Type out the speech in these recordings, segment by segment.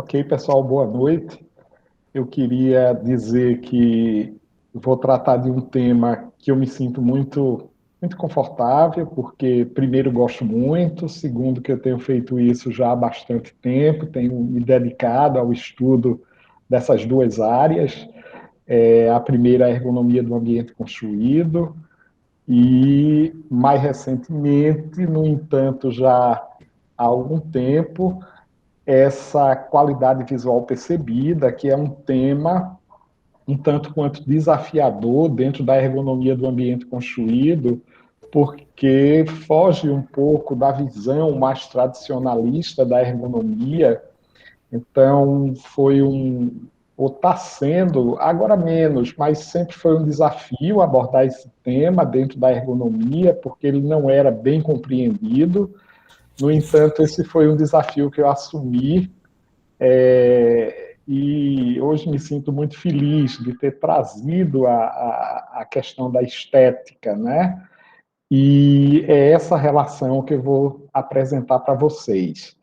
Ok, pessoal, boa noite. Eu queria dizer que vou tratar de um tema que eu me sinto muito confortável, porque, primeiro, gosto muito, segundo, que eu tenho feito isso já há bastante tempo, tenho me dedicado ao estudo dessas duas áreas. A primeira, é a ergonomia do ambiente construído, e, mais recentemente, no entanto, já há algum tempo, essa qualidade visual percebida, que é um tema um tanto quanto desafiador dentro da ergonomia do ambiente construído, porque foge um pouco da visão mais tradicionalista da ergonomia. Então, ou está sendo, agora menos, mas sempre foi um desafio abordar esse tema dentro da ergonomia, porque ele não era bem compreendido. No entanto, esse foi um desafio que eu assumi, e hoje me sinto muito feliz de ter trazido a questão da estética, né? E é essa relação que eu vou apresentar para vocês.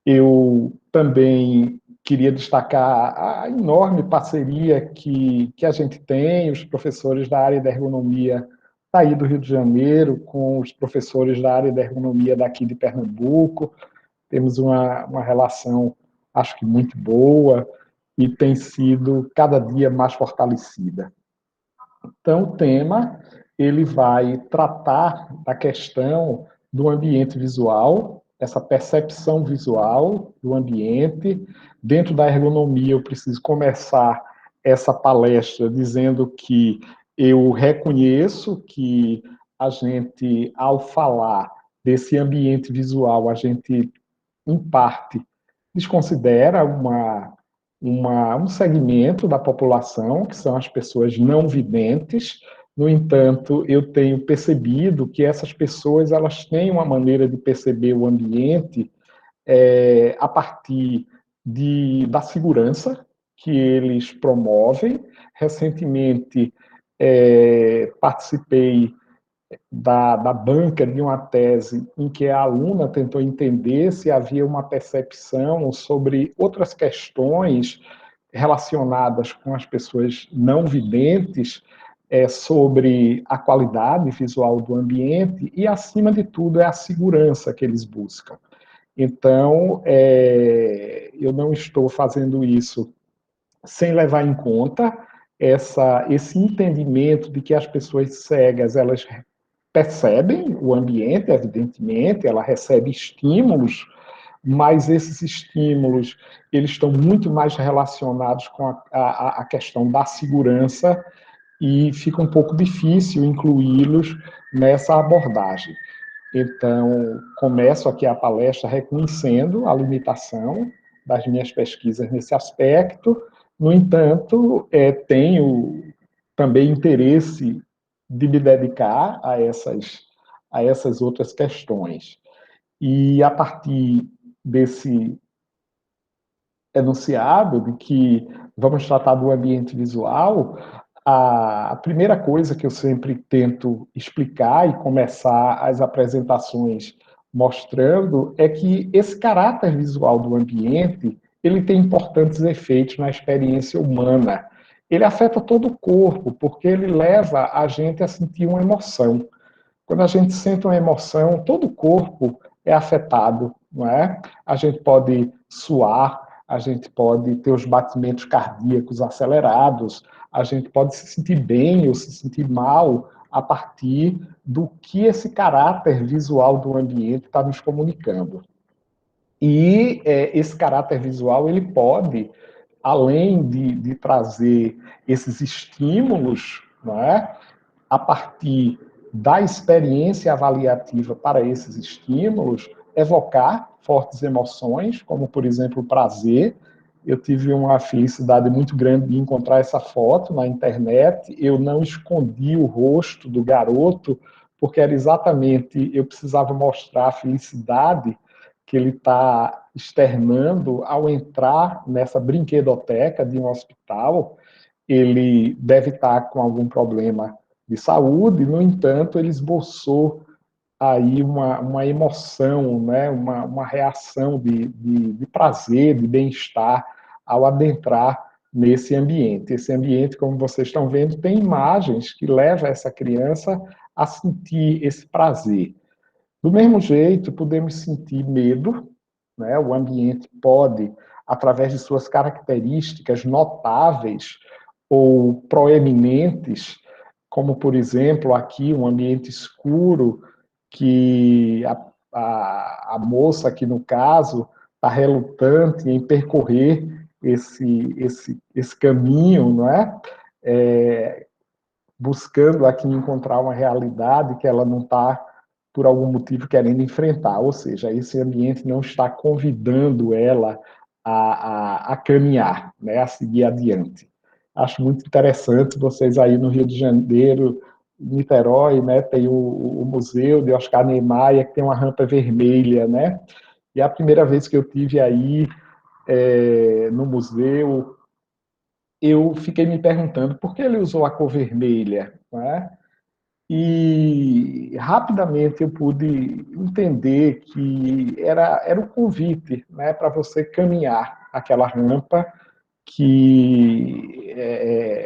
Eu também queria destacar a enorme parceria que a gente tem, os professores da área da ergonomia daí do Rio de Janeiro, com os professores da área da ergonomia daqui de Pernambuco. Temos uma relação, acho que muito boa, e tem sido cada dia mais fortalecida. Então, o tema, ele vai tratar da questão do ambiente visual, essa percepção visual do ambiente. Dentro da ergonomia, eu preciso começar essa palestra dizendo que eu reconheço que a gente, ao falar desse ambiente visual, a gente, em parte, desconsidera um segmento da população, que são as pessoas não videntes. No entanto, eu tenho percebido que essas pessoas elas têm uma maneira de perceber o ambiente a partir da segurança que eles promovem. Recentemente, participei da banca de uma tese em que a aluna tentou entender se havia uma percepção sobre outras questões relacionadas com as pessoas não videntes, sobre a qualidade visual do ambiente e, acima de tudo, é a segurança que eles buscam. Então, eu não estou fazendo isso sem levar em conta esse entendimento de que as pessoas cegas, elas percebem o ambiente, evidentemente, ela recebe estímulos, mas esses estímulos eles estão muito mais relacionados com a questão da segurança e fica um pouco difícil incluí-los nessa abordagem. Então, começo aqui a palestra reconhecendo a limitação das minhas pesquisas nesse aspecto. No entanto, tenho também interesse de me dedicar a essas outras questões. E a partir desse enunciado de que vamos tratar do ambiente visual, a primeira coisa que eu sempre tento explicar e começar as apresentações mostrando é que esse caráter visual do ambiente, ele tem importantes efeitos na experiência humana. Ele afeta todo o corpo, porque ele leva a gente a sentir uma emoção. Quando a gente sente uma emoção, todo o corpo é afetado, não é? A gente pode suar, a gente pode ter os batimentos cardíacos acelerados, a gente pode se sentir bem ou se sentir mal a partir do que esse caráter visual do ambiente está nos comunicando. E esse caráter visual, ele pode, além de trazer esses estímulos, não é? A partir da experiência avaliativa para esses estímulos, evocar fortes emoções, como, por exemplo, o prazer. Eu tive uma felicidade muito grande de encontrar essa foto na internet. Eu não escondi o rosto do garoto, porque era exatamente, eu precisava mostrar a felicidade que ele está externando ao entrar nessa brinquedoteca de um hospital. Ele deve estar com algum problema de saúde, no entanto, ele esboçou aí uma emoção, né? Uma reação de prazer, de bem-estar ao adentrar nesse ambiente. Esse ambiente, como vocês estão vendo, tem imagens que levam essa criança a sentir esse prazer. Do mesmo jeito, podemos sentir medo, né? O ambiente pode, através de suas características notáveis ou proeminentes, como, por exemplo, aqui um ambiente escuro, que a moça, aqui no caso, está relutante em percorrer esse caminho, não é? Buscando aqui encontrar uma realidade que ela não está, por algum motivo, querendo enfrentar. Ou seja, esse ambiente não está convidando ela a caminhar, né, a seguir adiante. Acho muito interessante vocês aí no Rio de Janeiro, Niterói, né, tem o museu de Oscar Niemeyer, que tem uma rampa vermelha, né? E a primeira vez que eu tive aí no museu, eu fiquei me perguntando por que ele usou a cor vermelha, né? E rapidamente eu pude entender que era um convite, né, para você caminhar aquela rampa que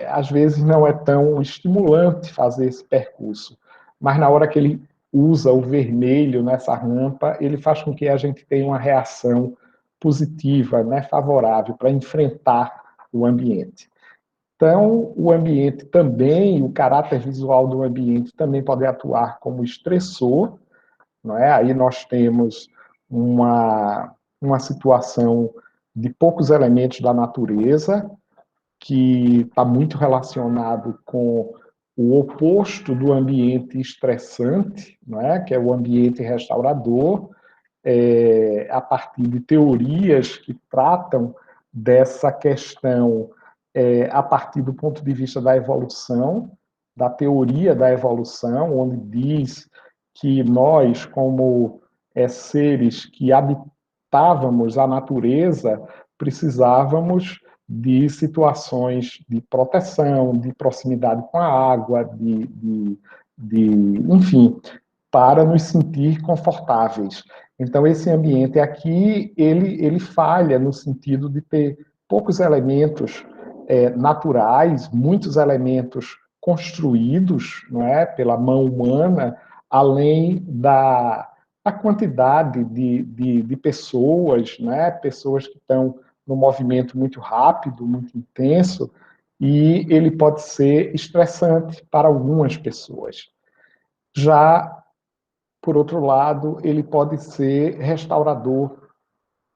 às vezes não é tão estimulante fazer esse percurso, mas na hora que ele usa o vermelho nessa rampa, ele faz com que a gente tenha uma reação positiva, né, favorável para enfrentar o ambiente. Então, o ambiente também, o caráter visual do ambiente também pode atuar como estressor, não é? Aí nós temos uma situação de poucos elementos da natureza, que está muito relacionado com o oposto do ambiente estressante, não é? Que é o ambiente restaurador, a partir de teorias que tratam dessa questão a partir do ponto de vista da evolução, da teoria da evolução, onde diz que nós, como seres que habitávamos a natureza, precisávamos de situações de proteção, de proximidade com a água, enfim, para nos sentir confortáveis. Então, esse ambiente aqui, ele falha no sentido de ter poucos elementos naturais, muitos elementos construídos, não é, pela mão humana, além da quantidade de pessoas, né, pessoas que estão no movimento muito rápido, muito intenso, e ele pode ser estressante para algumas pessoas. Já por outro lado, ele pode ser restaurador,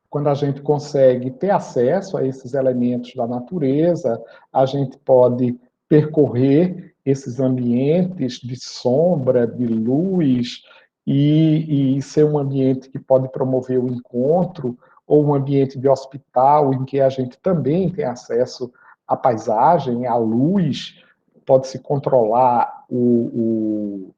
quando a gente consegue ter acesso a esses elementos da natureza, a gente pode percorrer esses ambientes de sombra, de luz, e ser um ambiente que pode promover o encontro, ou um ambiente de hospital em que a gente também tem acesso à paisagem, à luz, pode-se controlar o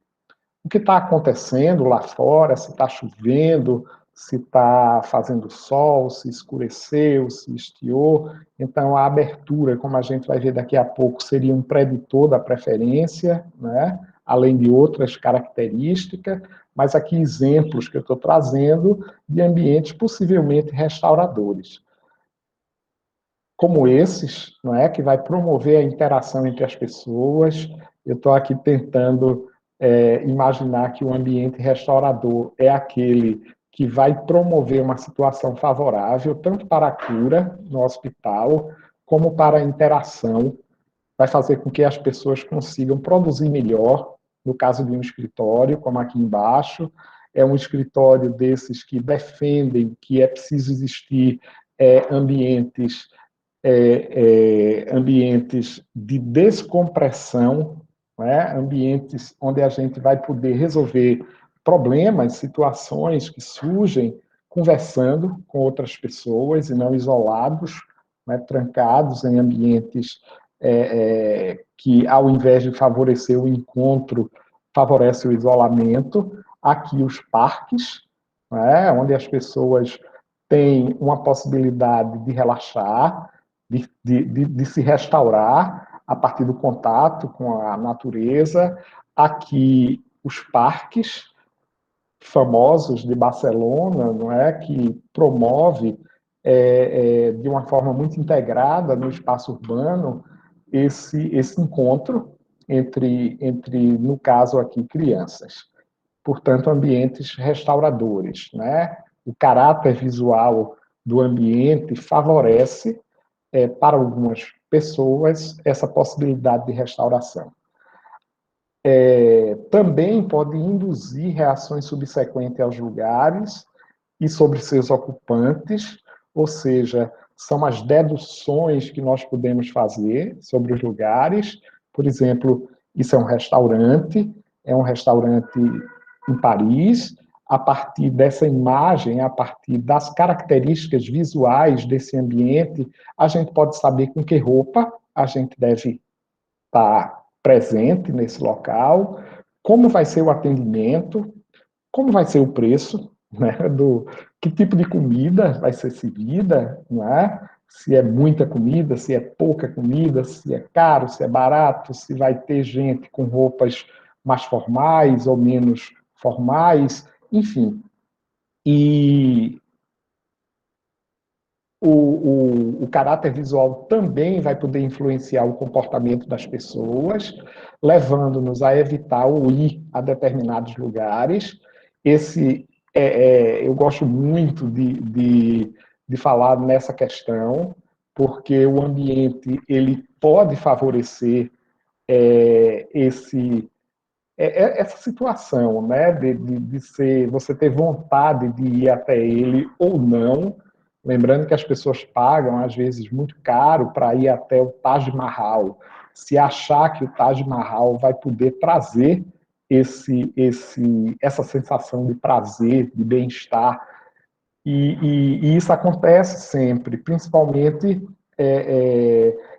que está acontecendo lá fora, se está chovendo, se está fazendo sol, se escureceu, se estiou. Então, a abertura, como a gente vai ver daqui a pouco, seria um preditor da preferência, né? Além de outras características, mas aqui exemplos que eu estou trazendo de ambientes possivelmente restauradores, como esses, não é, que vai promover a interação entre as pessoas. Eu estou aqui tentando imaginar que o ambiente restaurador é aquele que vai promover uma situação favorável, tanto para a cura no hospital, como para a interação, vai fazer com que as pessoas consigam produzir melhor, no caso de um escritório, como aqui embaixo, é um escritório desses que defendem que é preciso existir ambientes ambientes de descompressão, né? Ambientes onde a gente vai poder resolver problemas, situações que surgem conversando com outras pessoas e não isolados, né? Trancados em ambientes que, ao invés de favorecer o encontro, favorece o isolamento. Aqui os parques, né? Onde as pessoas têm uma possibilidade de relaxar, de se restaurar a partir do contato com a natureza. Aqui, os parques, famosos de Barcelona, não é, que promove de uma forma muito integrada no espaço urbano esse encontro entre, no caso aqui, crianças. Portanto, ambientes restauradores, né? O caráter visual do ambiente favorece, para algumas pessoas, essa possibilidade de restauração. Também pode induzir reações subsequentes aos lugares e sobre seus ocupantes, ou seja, são as deduções que nós podemos fazer sobre os lugares. Por exemplo, isso é um restaurante em Paris. A partir dessa imagem, a partir das características visuais desse ambiente, a gente pode saber com que roupa a gente deve estar presente nesse local, como vai ser o atendimento, como vai ser o preço, né, que tipo de comida vai ser servida, não é? Se é muita comida, se é pouca comida, se é caro, se é barato, se vai ter gente com roupas mais formais ou menos formais, enfim. E o caráter visual também vai poder influenciar o comportamento das pessoas, levando-nos a evitar ou ir a determinados lugares. Eu gosto muito de falar nessa questão, porque o ambiente ele pode favorecer essa situação, né, você ter vontade de ir até ele ou não, lembrando que as pessoas pagam, às vezes, muito caro para ir até o Taj Mahal, se achar que o Taj Mahal vai poder trazer essa sensação de prazer, de bem-estar, e isso acontece sempre, principalmente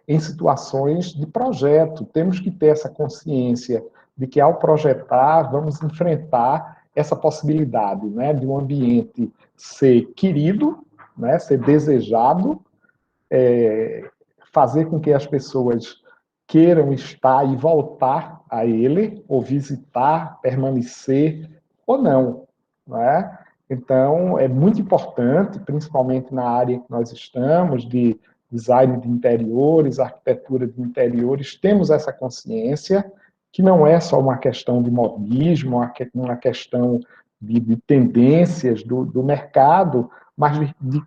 em situações de projeto. Temos que ter essa consciência de que, ao projetar, vamos enfrentar essa possibilidade, né, de um ambiente ser querido, né, ser desejado, fazer com que as pessoas queiram estar e voltar a ele, ou visitar, permanecer, ou não, né? Então, é muito importante, principalmente na área que nós estamos, de design de interiores, arquitetura de interiores, temos essa consciência que não é só uma questão de modismo, uma questão de tendências do mercado, mas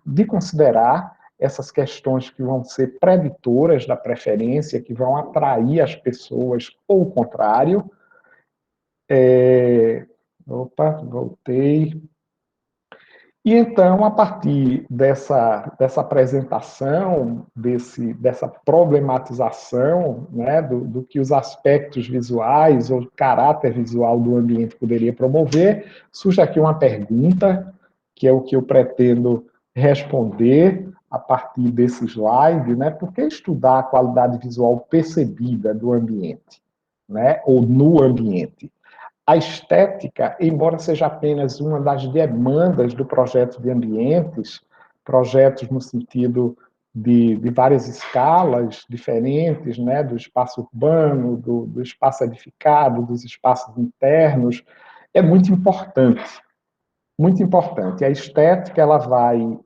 de considerar essas questões que vão ser preditoras da preferência, que vão atrair as pessoas, ou o contrário. Opa, voltei. E então, a partir dessa apresentação, dessa problematização, né, do que os aspectos visuais ou caráter visual do ambiente poderia promover, surge aqui uma pergunta, que é o que eu pretendo responder a partir desse slide, né? Por que estudar a qualidade visual percebida do ambiente, né, ou no ambiente? A estética, embora seja apenas uma das demandas do projeto de ambientes, projetos no sentido de várias escalas diferentes, né, do espaço urbano, do espaço edificado, dos espaços internos, é muito importante, muito importante. A estética ela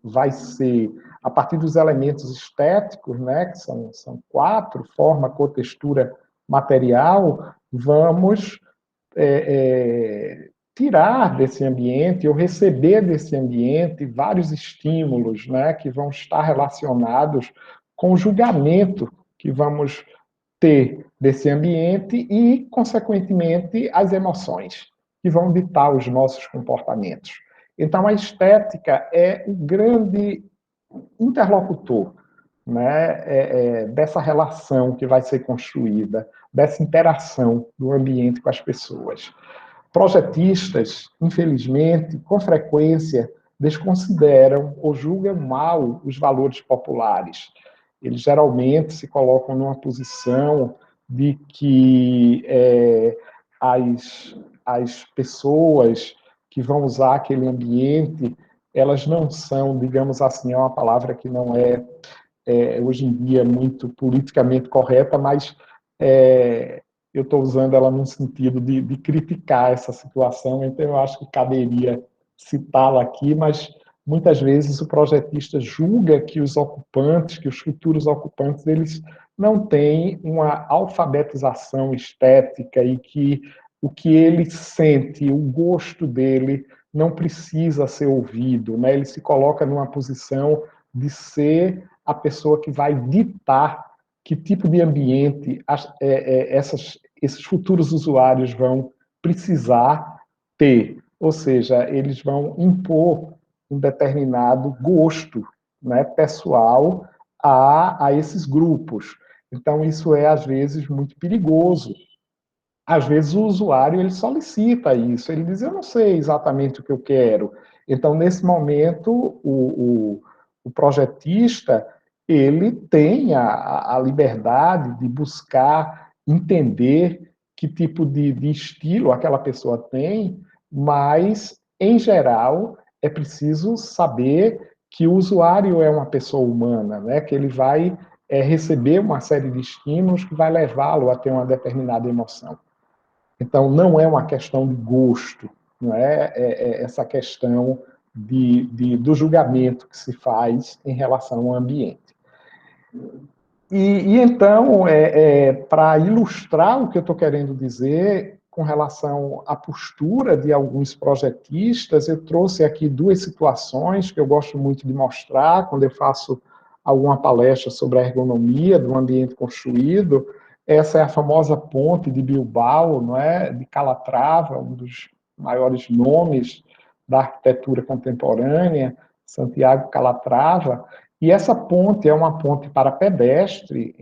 vai ser, a partir dos elementos estéticos, né, que são 4, forma, cor, textura, material, vamos tirar desse ambiente ou receber desse ambiente vários estímulos, né, que vão estar relacionados com o julgamento que vamos ter desse ambiente e, consequentemente, as emoções que vão ditar os nossos comportamentos. Então, a estética é o grande interlocutor, né, dessa relação que vai ser construída, dessa interação do ambiente com as pessoas. Projetistas, infelizmente, com frequência, desconsideram ou julgam mal os valores populares. Eles geralmente se colocam numa posição de que as pessoas que vão usar aquele ambiente, elas não são, digamos assim, é uma palavra que não hoje em dia muito politicamente correta, mas eu estou usando ela no sentido de criticar essa situação, então eu acho que caberia citá-la aqui, mas muitas vezes o projetista julga que os ocupantes, que os futuros ocupantes, eles não têm uma alfabetização estética e que o que ele sente, o gosto dele, não precisa ser ouvido, né? Ele se coloca numa posição de ser a pessoa que vai ditar que tipo de ambiente esses futuros usuários vão precisar ter. Ou seja, eles vão impor um determinado gosto, né, pessoal a esses grupos. Então, isso é, às vezes, muito perigoso. Às vezes, o usuário ele solicita isso, ele diz: eu não sei exatamente o que eu quero. Então, nesse momento, o projetista ele tem a liberdade de buscar entender que tipo de estilo aquela pessoa tem, mas, em geral, é preciso saber que o usuário é uma pessoa humana, né? Que ele vai receber uma série de estímulos que vai levá-lo a ter uma determinada emoção. Então, não é uma questão de gosto, não é essa questão do julgamento que se faz em relação ao ambiente. Então, para ilustrar o que eu estou querendo dizer com relação à postura de alguns projetistas, eu trouxe aqui duas situações que eu gosto muito de mostrar quando eu faço alguma palestra sobre a ergonomia do ambiente construído. Essa é a famosa ponte de Bilbao, não é? De Calatrava, um dos maiores nomes da arquitetura contemporânea, Santiago Calatrava. E essa ponte é uma ponte para pedestre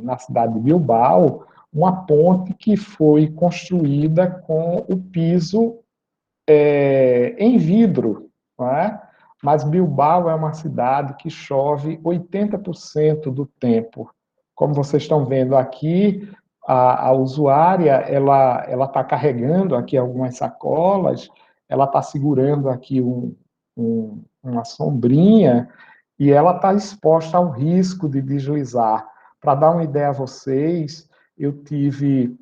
na cidade de Bilbao, uma ponte que foi construída com o piso em vidro, não é? Mas Bilbao é uma cidade que chove 80% do tempo. Como vocês estão vendo aqui, a usuária ela está carregando aqui algumas sacolas, ela está segurando aqui uma sombrinha e ela está exposta ao risco de deslizar. Para dar uma ideia a vocês, eu tive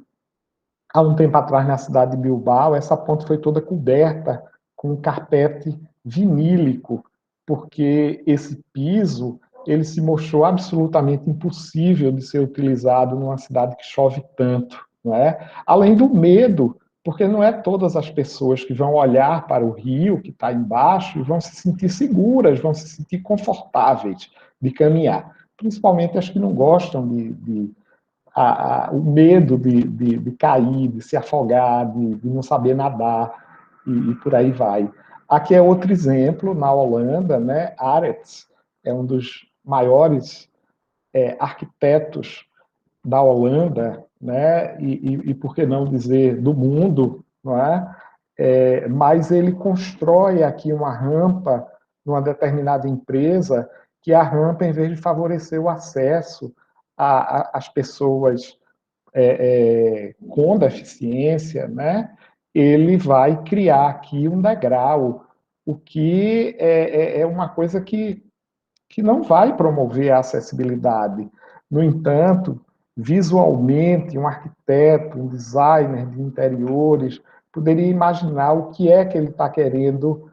há um tempo atrás na cidade de Bilbao, essa ponte foi toda coberta com um carpete vinílico, porque esse piso ele se mostrou absolutamente impossível de ser utilizado numa cidade que chove tanto, não é? Além do medo, porque não é todas as pessoas que vão olhar para o rio que está embaixo e vão se sentir seguras, vão se sentir confortáveis de caminhar. Principalmente as que não gostam o medo de cair, de se afogar, de não saber nadar, e por aí vai. Aqui é outro exemplo, na Holanda, né? Arets é um dos maiores arquitetos da Holanda, né? E por que não dizer do mundo, não é? Mas ele constrói aqui uma rampa numa determinada empresa, que a rampa, em vez de favorecer o acesso às pessoas com deficiência, né, ele vai criar aqui um degrau, o que é uma coisa que não vai promover a acessibilidade. No entanto, visualmente, um arquiteto, um designer de interiores, poderia imaginar o que é que ele está querendo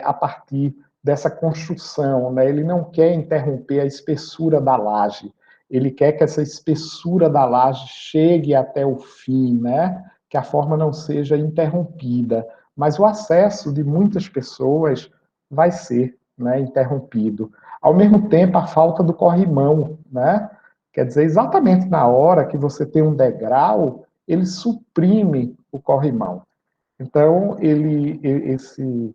a partir dessa construção. Né? Ele não quer interromper a espessura da laje, ele quer que essa espessura da laje chegue até o fim, né? Que a forma não seja interrompida. Mas o acesso de muitas pessoas vai ser, né, interrompido. Ao mesmo tempo, a falta do corrimão, né? Quer dizer, exatamente na hora que você tem um degrau, ele suprime o corrimão. Então, esse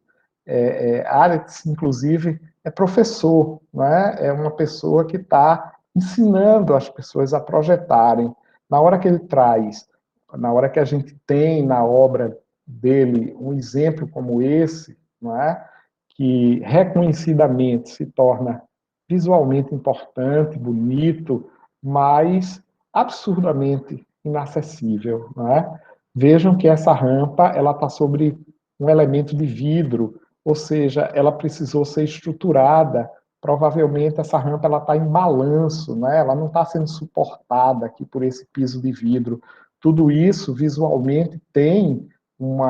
Aretz, inclusive, é professor, né? É uma pessoa que está ensinando as pessoas a projetarem. Na hora que ele traz, na hora que a gente tem na obra dele um exemplo como esse, não é? Que reconhecidamente se torna visualmente importante, bonito, mas absurdamente inacessível, não é? Vejam que essa rampa ela está sobre um elemento de vidro, ou seja, ela precisou ser estruturada. Provavelmente essa rampa ela está em balanço, né? Ela não está sendo suportada aqui por esse piso de vidro. tudo isso visualmente tem um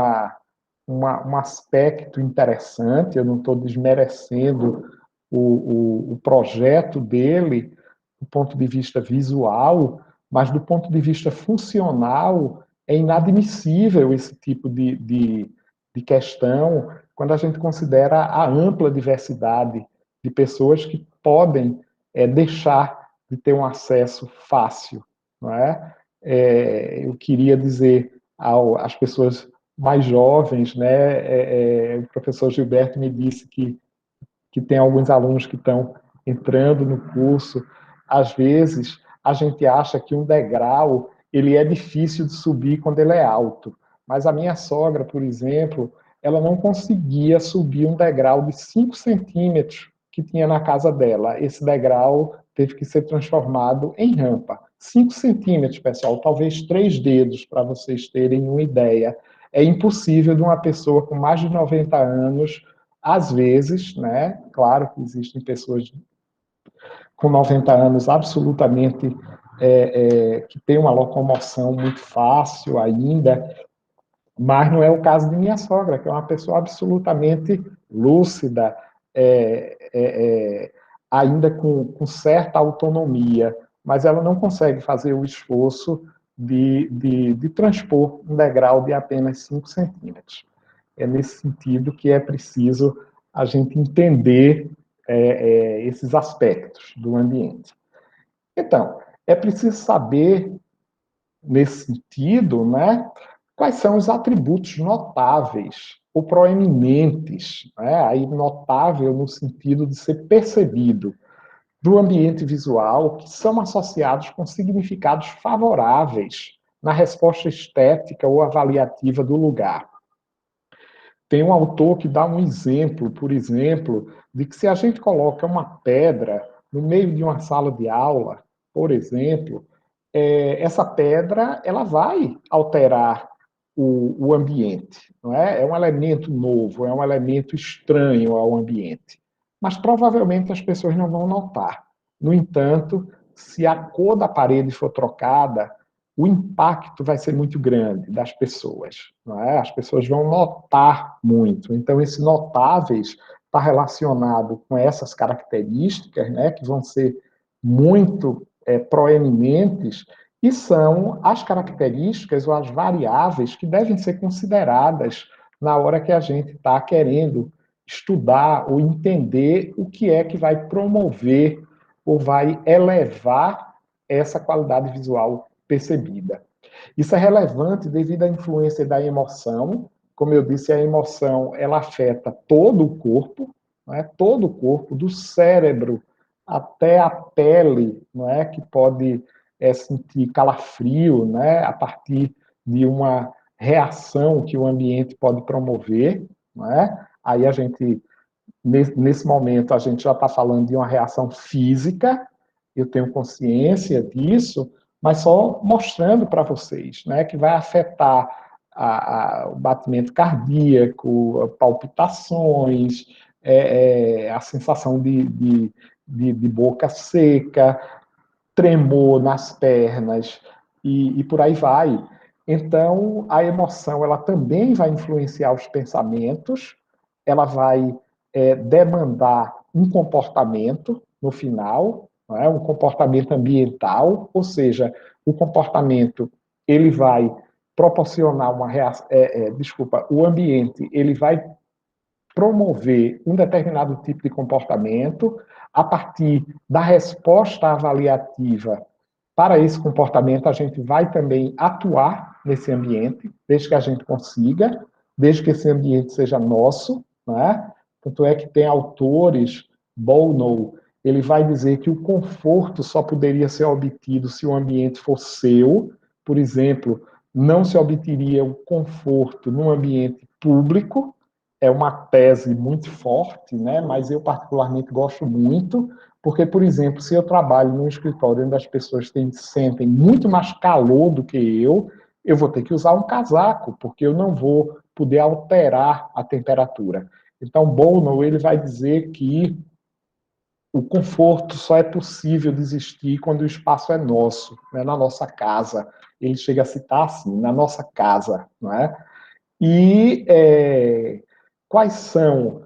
aspecto interessante. Eu não estou desmerecendo o projeto dele do ponto de vista visual, mas do ponto de vista funcional é inadmissível esse tipo de questão quando a gente considera a ampla diversidade de pessoas que podem deixar de ter um acesso fácil, não é? Eu queria dizer às pessoas mais jovens, né? O professor Gilberto me disse que tem alguns alunos que estão entrando no curso. Às vezes, a gente acha que um degrau ele é difícil de subir quando ele é alto. Mas a minha sogra, por exemplo, ela não conseguia subir um degrau de 5 centímetros que tinha na casa dela. Esse degrau teve que ser transformado em rampa. 5 centímetros, pessoal, talvez 3 dedos, para vocês terem uma ideia. É impossível de uma pessoa com mais de 90 anos, às vezes, né? Claro que existem pessoas com 90 anos absolutamente que têm uma locomoção muito fácil ainda, mas não é o caso de minha sogra, que é uma pessoa absolutamente lúcida, ainda com certa autonomia, mas ela não consegue fazer o esforço de transpor um degrau de apenas 5 centímetros. É nesse sentido que é preciso a gente entender esses aspectos do ambiente. Então, é preciso saber, nesse sentido, né, quais são os atributos notáveis ou proeminentes, né, aí notável no sentido de ser percebido, do ambiente visual, que são associados com significados favoráveis na resposta estética ou avaliativa do lugar. Tem um autor que dá um exemplo, por exemplo, de que se a gente coloca uma pedra no meio de uma sala de aula, por exemplo, essa pedra ela vai alterar o ambiente, não é? É um elemento novo, é um elemento estranho ao ambiente. Mas provavelmente as pessoas não vão notar. No entanto, se a cor da parede for trocada, o impacto vai ser muito grande das pessoas, não é? As pessoas vão notar muito. Então, esse notáveis está relacionado com essas características, né, que vão ser muito proeminentes, e são as características ou as variáveis que devem ser consideradas na hora que a gente está querendo estudar ou entender o que é que vai promover ou vai elevar essa qualidade visual percebida. Isso é relevante devido à influência da emoção. Como eu disse, a emoção ela afeta todo o corpo, não é? Todo o corpo, do cérebro até a pele, não é? Que pode sentir calafrio, né? A partir de uma reação que o ambiente pode promover, não é? Aí a gente, nesse momento, a gente já está falando de uma reação física, eu tenho consciência disso, mas só mostrando para vocês, né, que vai afetar o batimento cardíaco, palpitações, a sensação de boca seca, tremor nas pernas e por aí vai. Então, a emoção ela também vai influenciar os pensamentos, ela vai demandar um comportamento no final, não é? Um comportamento ambiental, ou seja, o comportamento ele vai proporcionar uma reação, desculpa, o ambiente ele vai promover um determinado tipo de comportamento a partir da resposta avaliativa para esse comportamento, a gente vai também atuar nesse ambiente, desde que a gente consiga, desde que esse ambiente seja nosso, né? Tanto é que tem autores, Bono, ele vai dizer que o conforto só poderia ser obtido se o ambiente fosse seu. Por exemplo, não se obteria o conforto num ambiente público, é uma tese muito forte, né? Mas eu particularmente gosto muito, porque, por exemplo, se eu trabalho num escritório onde as pessoas sentem muito mais calor do que eu vou ter que usar um casaco, porque eu não vou poder alterar a temperatura. Então, Bono, ele vai dizer que o conforto só é possível de existir quando o espaço é nosso, né, na nossa casa. ele chega a citar assim, na nossa casa, não é? E quais são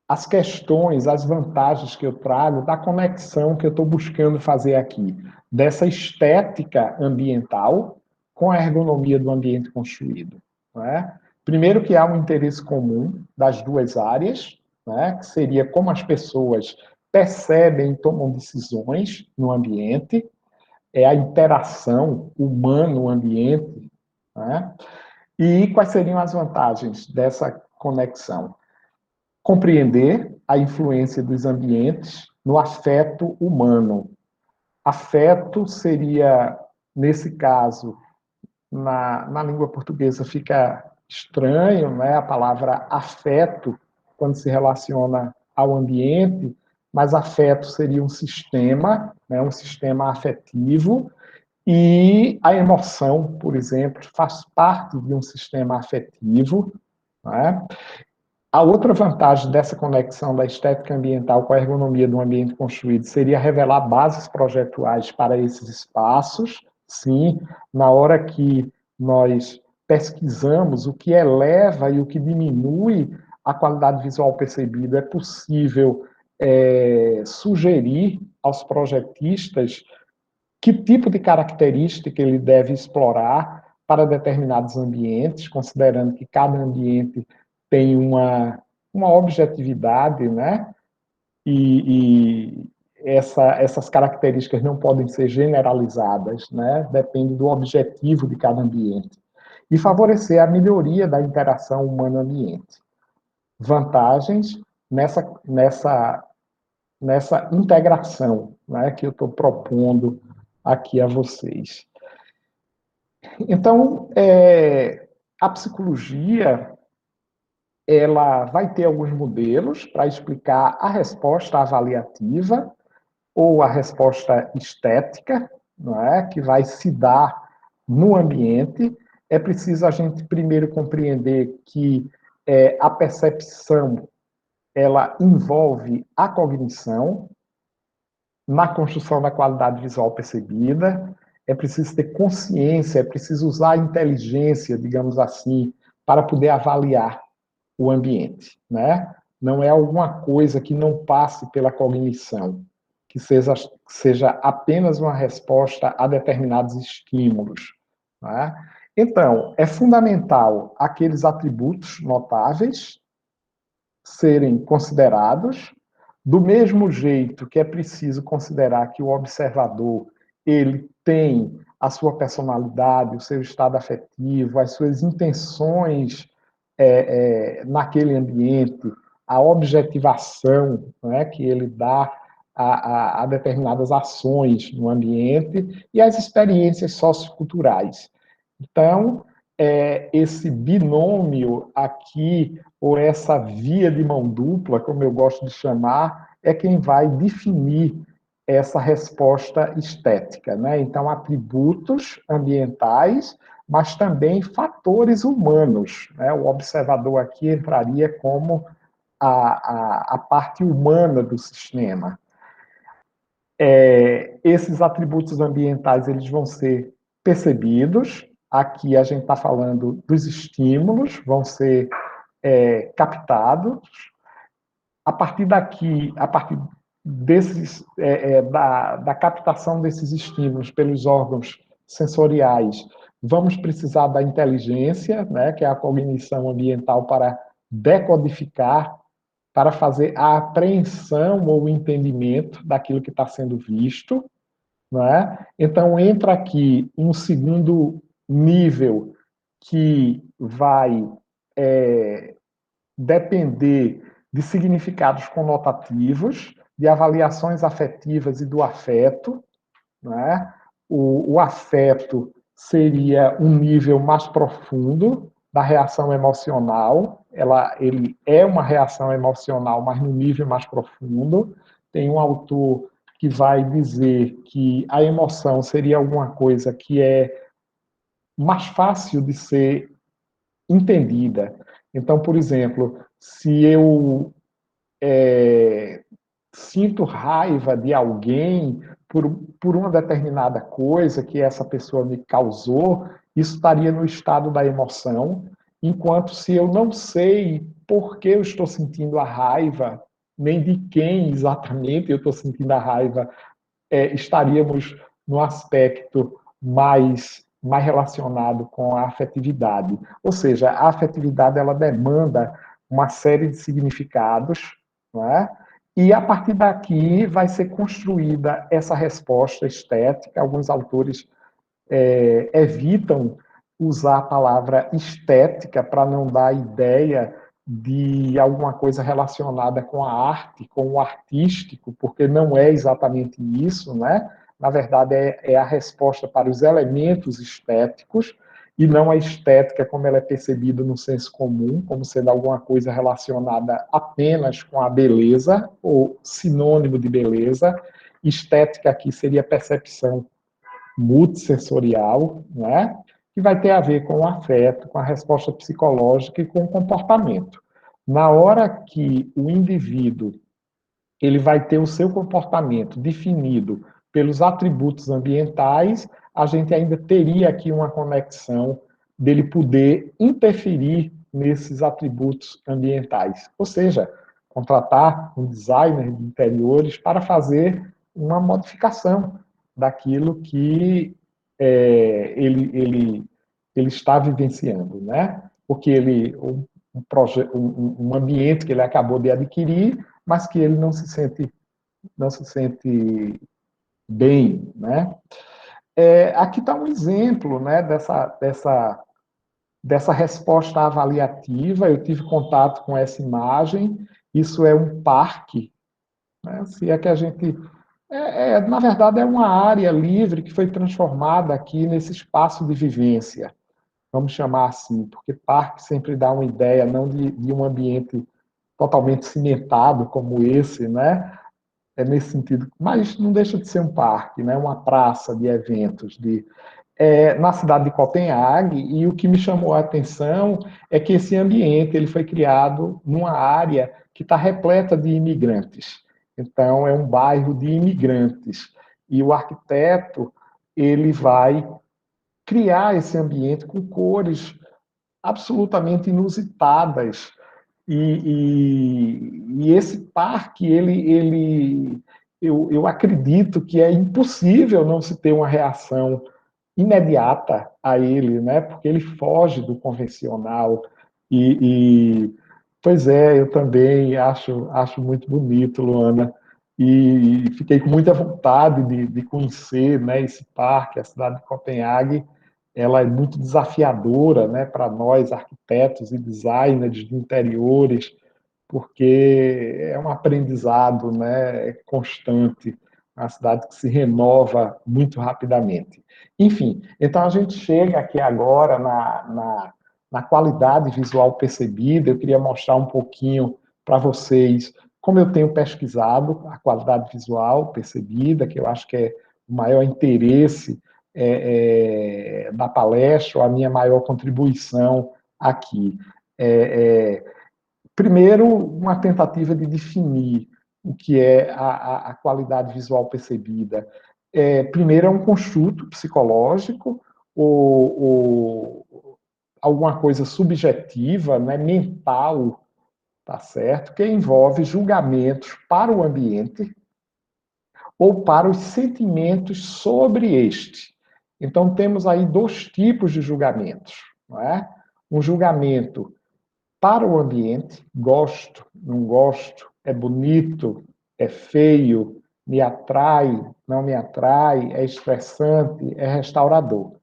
as questões, as vantagens que eu trago da conexão que eu estou buscando fazer aqui, dessa estética ambiental com a ergonomia do ambiente construído. Não é? Primeiro que há um interesse comum das duas áreas, né, que seria como as pessoas percebem e tomam decisões no ambiente, é a interação humano-ambiente, né? E quais seriam as vantagens dessa conexão? Compreender a influência dos ambientes no afeto humano. Afeto seria, nesse caso, na língua portuguesa fica estranho, né, a palavra afeto, quando se relaciona ao ambiente, mas afeto seria um sistema, né, um sistema afetivo, e a emoção, por exemplo, faz parte de um sistema afetivo, né? A outra vantagem dessa conexão da estética ambiental com a ergonomia do ambiente construído seria revelar bases projetuais para esses espaços. Sim, na hora que nós pesquisamos o que eleva e o que diminui a qualidade visual percebida, é possível sugerir aos projetistas que tipo de característica ele deve explorar para determinados ambientes, considerando que cada ambiente tem uma objetividade, né? E essas características não podem ser generalizadas, né? Depende do objetivo de cada ambiente. E favorecer a melhoria da interação humano-ambiente. Vantagens nessa integração, né, que eu estou propondo aqui a vocês. Então, a psicologia ela vai ter alguns modelos para explicar a resposta avaliativa ou a resposta estética, não é, que vai se dar no ambiente. É preciso a gente primeiro compreender que a percepção ela envolve a cognição na construção da qualidade visual percebida. É preciso ter consciência, é preciso usar a inteligência, digamos assim, para poder avaliar o ambiente, né? Não é alguma coisa que não passe pela cognição, que seja apenas uma resposta a determinados estímulos, né? Então, é fundamental aqueles atributos notáveis serem considerados, do mesmo jeito que é preciso considerar que o observador ele tem a sua personalidade, o seu estado afetivo, as suas intenções naquele ambiente, a objetivação, né, que ele dá a determinadas ações no ambiente e as experiências socioculturais. Então, esse binômio aqui, ou essa via de mão dupla, como eu gosto de chamar, é quem vai definir essa resposta estética, né? Então, atributos ambientais, mas também fatores humanos, né? O observador aqui entraria como a parte humana do sistema. Esses atributos ambientais eles vão ser percebidos. Aqui a gente está falando dos estímulos, vão ser captados. A partir daqui, a partir da captação desses estímulos pelos órgãos sensoriais, vamos precisar da inteligência, né, que é a cognição ambiental, para decodificar, para fazer a apreensão ou o entendimento daquilo que está sendo visto. Não é? Então, entra aqui um segundo nível que vai depender de significados conotativos, de avaliações afetivas e do afeto. Não é? O afeto seria um nível mais profundo da reação emocional. Ele é uma reação emocional, mas no nível mais profundo. Tem um autor que vai dizer que a emoção seria alguma coisa que é mais fácil de ser entendida. Então, por exemplo, se eu sinto raiva de alguém, por, por uma determinada coisa que essa pessoa me causou, isso estaria no estado da emoção, enquanto se eu não sei por que eu estou sentindo a raiva, nem de quem exatamente eu estou sentindo a raiva, estaríamos no aspecto mais relacionado com a afetividade. Ou seja, a afetividade ela demanda uma série de significados, não é? E a partir daqui vai ser construída essa resposta estética. Alguns autores evitam usar a palavra estética para não dar a ideia de alguma coisa relacionada com a arte, com o artístico, porque não é exatamente isso, né? Na verdade, é a resposta para os elementos estéticos e não a estética como ela é percebida no senso comum, como sendo alguma coisa relacionada apenas com a beleza ou sinônimo de beleza. Estética aqui seria percepção multissensorial, né? Que vai ter a ver com o afeto, com a resposta psicológica e com o comportamento. Na hora que o indivíduo ele vai ter o seu comportamento definido pelos atributos ambientais, a gente ainda teria aqui uma conexão dele poder interferir nesses atributos ambientais. Ou seja, contratar um designer de interiores para fazer uma modificação daquilo que ele está vivenciando, né? Porque um ambiente que ele acabou de adquirir, mas que ele não se sente bem, né? Aqui está um exemplo, né, dessa resposta avaliativa. Eu tive contato com essa imagem. Isso é um parque, né? Se é que a gente na verdade, é uma área livre que foi transformada aqui nesse espaço de vivência, vamos chamar assim, porque parque sempre dá uma ideia não de um ambiente totalmente cimentado como esse, né? Nesse sentido, mas não deixa de ser um parque, né? Uma praça de eventos, na cidade de Copenhague, e o que me chamou a atenção é que esse ambiente ele foi criado numa área que está repleta de imigrantes. Então, é um bairro de imigrantes. E o arquiteto ele vai criar esse ambiente com cores absolutamente inusitadas. E esse parque, eu acredito que é impossível não se ter uma reação imediata a ele, né? Porque ele foge do convencional. Pois é, eu também acho muito bonito, Luana, e fiquei com muita vontade de conhecer, né, esse parque. A cidade de Copenhague, ela é muito desafiadora, né, para nós arquitetos e designers de interiores, porque é um aprendizado, né, constante, uma cidade que se renova muito rapidamente. Enfim, então a gente chega aqui agora na qualidade visual percebida. Eu queria mostrar um pouquinho para vocês como eu tenho pesquisado a qualidade visual percebida, que eu acho que é o maior interesse da palestra, ou a minha maior contribuição aqui. Primeiro, uma tentativa de definir o que é a qualidade visual percebida. Primeiro, é um construto psicológico ou alguma coisa subjetiva, né, mental, tá certo? Que envolve julgamentos para o ambiente ou para os sentimentos sobre este. Então, temos aí dois tipos de julgamentos, não é? Um julgamento para o ambiente, gosto, não gosto, é bonito, é feio, me atrai, não me atrai, é estressante, é restaurador.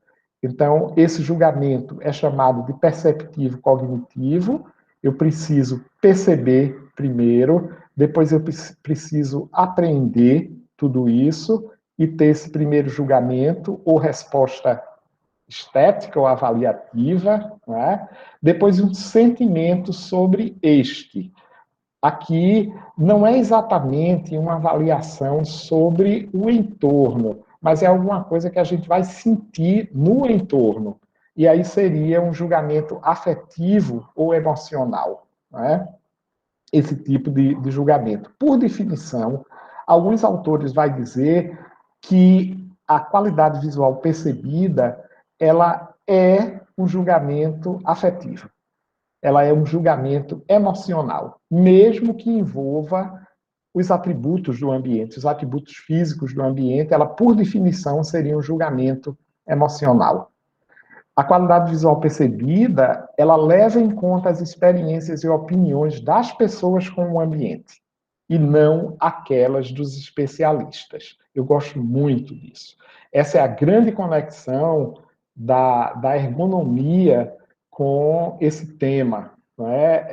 Então, esse julgamento é chamado de perceptivo cognitivo. Eu preciso perceber primeiro, depois eu preciso aprender tudo isso e ter esse primeiro julgamento ou resposta estética ou avaliativa, né? Depois um sentimento sobre este. Aqui não é exatamente uma avaliação sobre o entorno, mas é alguma coisa que a gente vai sentir no entorno. E aí seria um julgamento afetivo ou emocional, né? Esse tipo de julgamento. Por definição, alguns autores vão dizer que a qualidade visual percebida, ela é um julgamento afetivo. Ela é um julgamento emocional, mesmo que envolva os atributos do ambiente, os atributos físicos do ambiente, ela, por definição, seria um julgamento emocional. A qualidade visual percebida, ela leva em conta as experiências e opiniões das pessoas com o ambiente, e não aquelas dos especialistas. Eu gosto muito disso. Essa é a grande conexão da ergonomia com esse tema. Não é?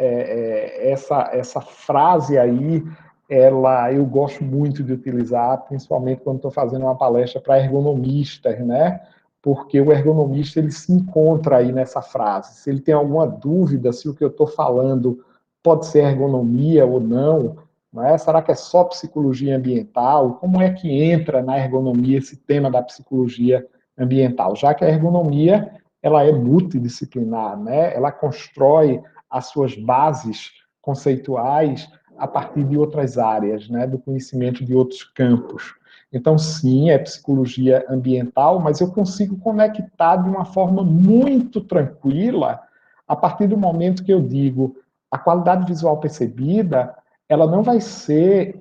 Essa frase aí, eu gosto muito de utilizar, principalmente quando estou fazendo uma palestra para ergonomistas, né? Porque o ergonomista ele se encontra aí nessa frase. Se ele tem alguma dúvida se o que eu estou falando pode ser ergonomia ou não, não é? Será que é só psicologia ambiental? Como é que entra na ergonomia esse tema da psicologia ambiental? Já que a ergonomia ela é multidisciplinar, né? Ela constrói as suas bases conceituais a partir de outras áreas, né? Do conhecimento de outros campos. Então, sim, é psicologia ambiental, mas eu consigo conectar de uma forma muito tranquila a partir do momento que eu digo a qualidade visual percebida, ela não vai ser,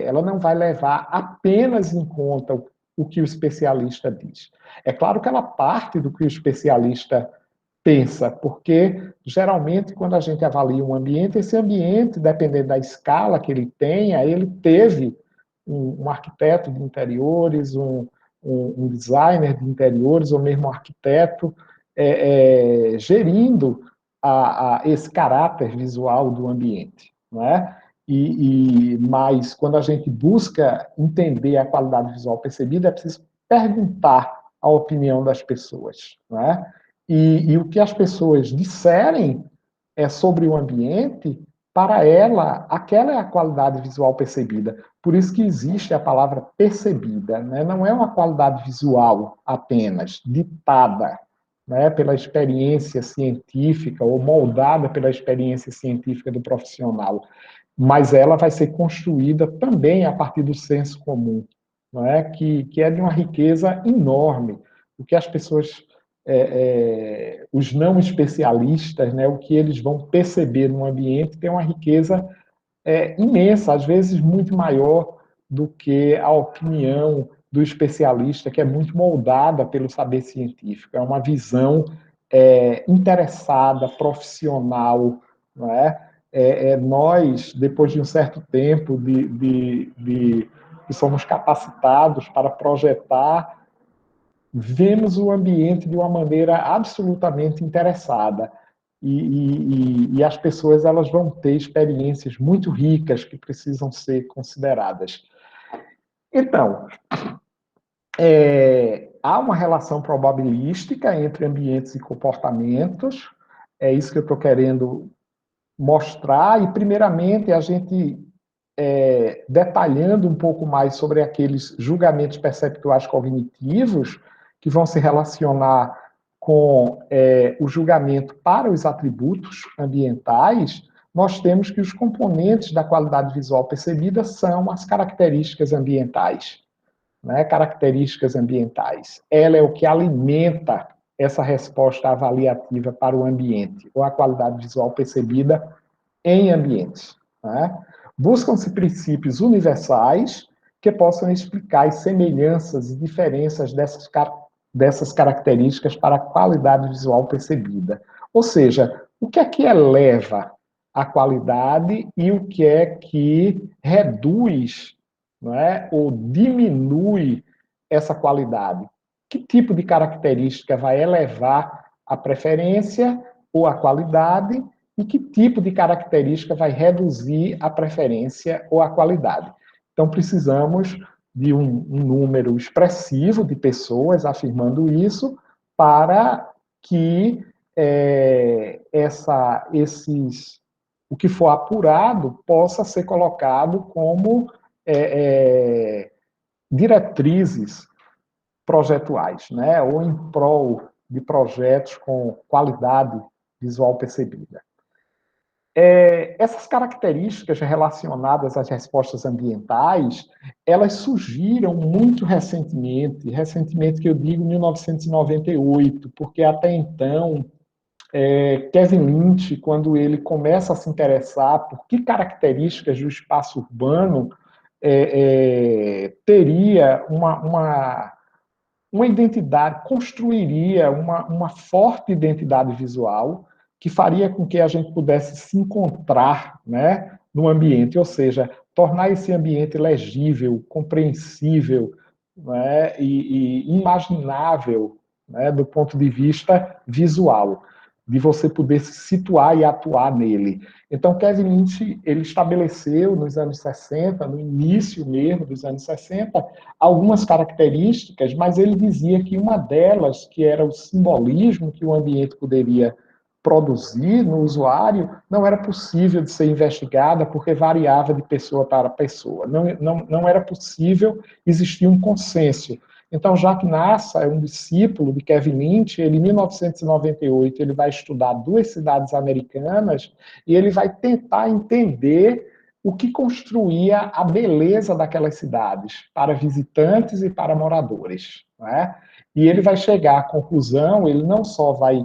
ela não vai levar apenas em conta o que o especialista diz. É claro que ela parte do que o especialista pensa, porque geralmente quando a gente avalia um ambiente, esse ambiente, dependendo da escala que ele tenha, ele teve um arquiteto de interiores, um designer de interiores, ou mesmo um arquiteto gerindo esse caráter visual do ambiente, não é? Mas quando a gente busca entender a qualidade visual percebida, é preciso perguntar a opinião das pessoas, não é? E o que as pessoas disserem sobre o ambiente, para ela, aquela é a qualidade visual percebida. Por isso que existe a palavra percebida, né? Não é uma qualidade visual apenas, ditada, né, pela experiência científica ou moldada pela experiência científica do profissional, mas ela vai ser construída também a partir do senso comum, não é? Que é de uma riqueza enorme. O que as pessoas, os não especialistas, né, o que eles vão perceber no ambiente tem uma riqueza imensa, às vezes muito maior do que a opinião do especialista, que é muito moldada pelo saber científico. É uma visão interessada, profissional, não é? Nós, depois de um certo tempo que somos capacitados para projetar, vemos o ambiente de uma maneira absolutamente interessada. E as pessoas elas vão ter experiências muito ricas que precisam ser consideradas. Então, há uma relação probabilística entre ambientes e comportamentos, é isso que eu estou querendo mostrar, e primeiramente a gente detalhando um pouco mais sobre aqueles julgamentos perceptuais cognitivos que vão se relacionar com o julgamento para os atributos ambientais, nós temos que os componentes da qualidade visual percebida são as características ambientais, né? Características ambientais. Ela é o que alimenta essa resposta avaliativa para o ambiente, ou a qualidade visual percebida em ambientes, né? Buscam-se princípios universais que possam explicar as semelhanças e diferenças dessas características para a qualidade visual percebida. Ou seja, o que eleva a qualidade e o que é que reduz, não é, ou diminui essa qualidade? Que tipo de característica vai elevar a preferência ou a qualidade e que tipo de característica vai reduzir a preferência ou a qualidade. Então, precisamos de um número expressivo de pessoas afirmando isso para que o que for apurado possa ser colocado como diretrizes projetuais, né? Ou em prol de projetos com qualidade visual percebida. Essas características relacionadas às respostas ambientais, elas surgiram muito recentemente que eu digo 1998, porque até então, Kevin Lynch, quando ele começa a se interessar por que características do espaço urbano teria uma identidade, construiria uma forte identidade visual que faria com que a gente pudesse se encontrar, né, no ambiente, ou seja, tornar esse ambiente legível, compreensível, né, e imaginável, né, do ponto de vista visual, de você poder se situar e atuar nele. Então, Kevin Lynch, ele estabeleceu nos anos 60, no início mesmo dos anos 60, algumas características, mas ele dizia que uma delas, que era o simbolismo que o ambiente poderia produzir no usuário, não era possível de ser investigada porque variava de pessoa para pessoa. Não era possível existir um consenso. Então, Jacques Nassa é um discípulo de Kevin Lynch, ele, em 1998, ele vai estudar duas cidades americanas e ele vai tentar entender o que construía a beleza daquelas cidades para visitantes e para moradores. Né? E ele vai chegar à conclusão, ele não só vai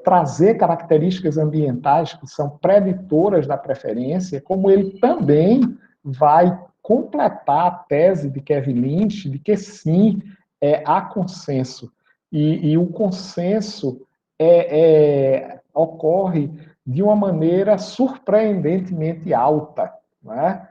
trazer características ambientais que são preditoras da preferência, como ele também vai completar a tese de Kevin Lynch de que sim, há consenso. E o consenso ocorre de uma maneira surpreendentemente alta. Né?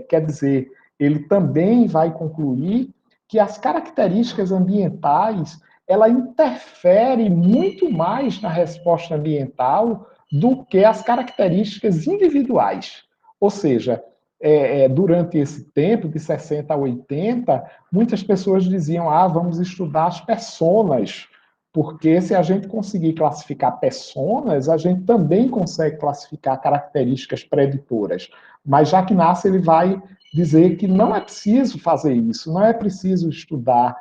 Quer dizer, ele também vai concluir que as características ambientais ela interfere muito mais na resposta ambiental do que as características individuais. Ou seja, durante esse tempo, de 60 a 80, muitas pessoas diziam, vamos estudar as personas, porque se a gente conseguir classificar personas, a gente também consegue classificar características preditoras. Mas Jacques Nassa, ele vai dizer que não é preciso fazer isso, não é preciso estudar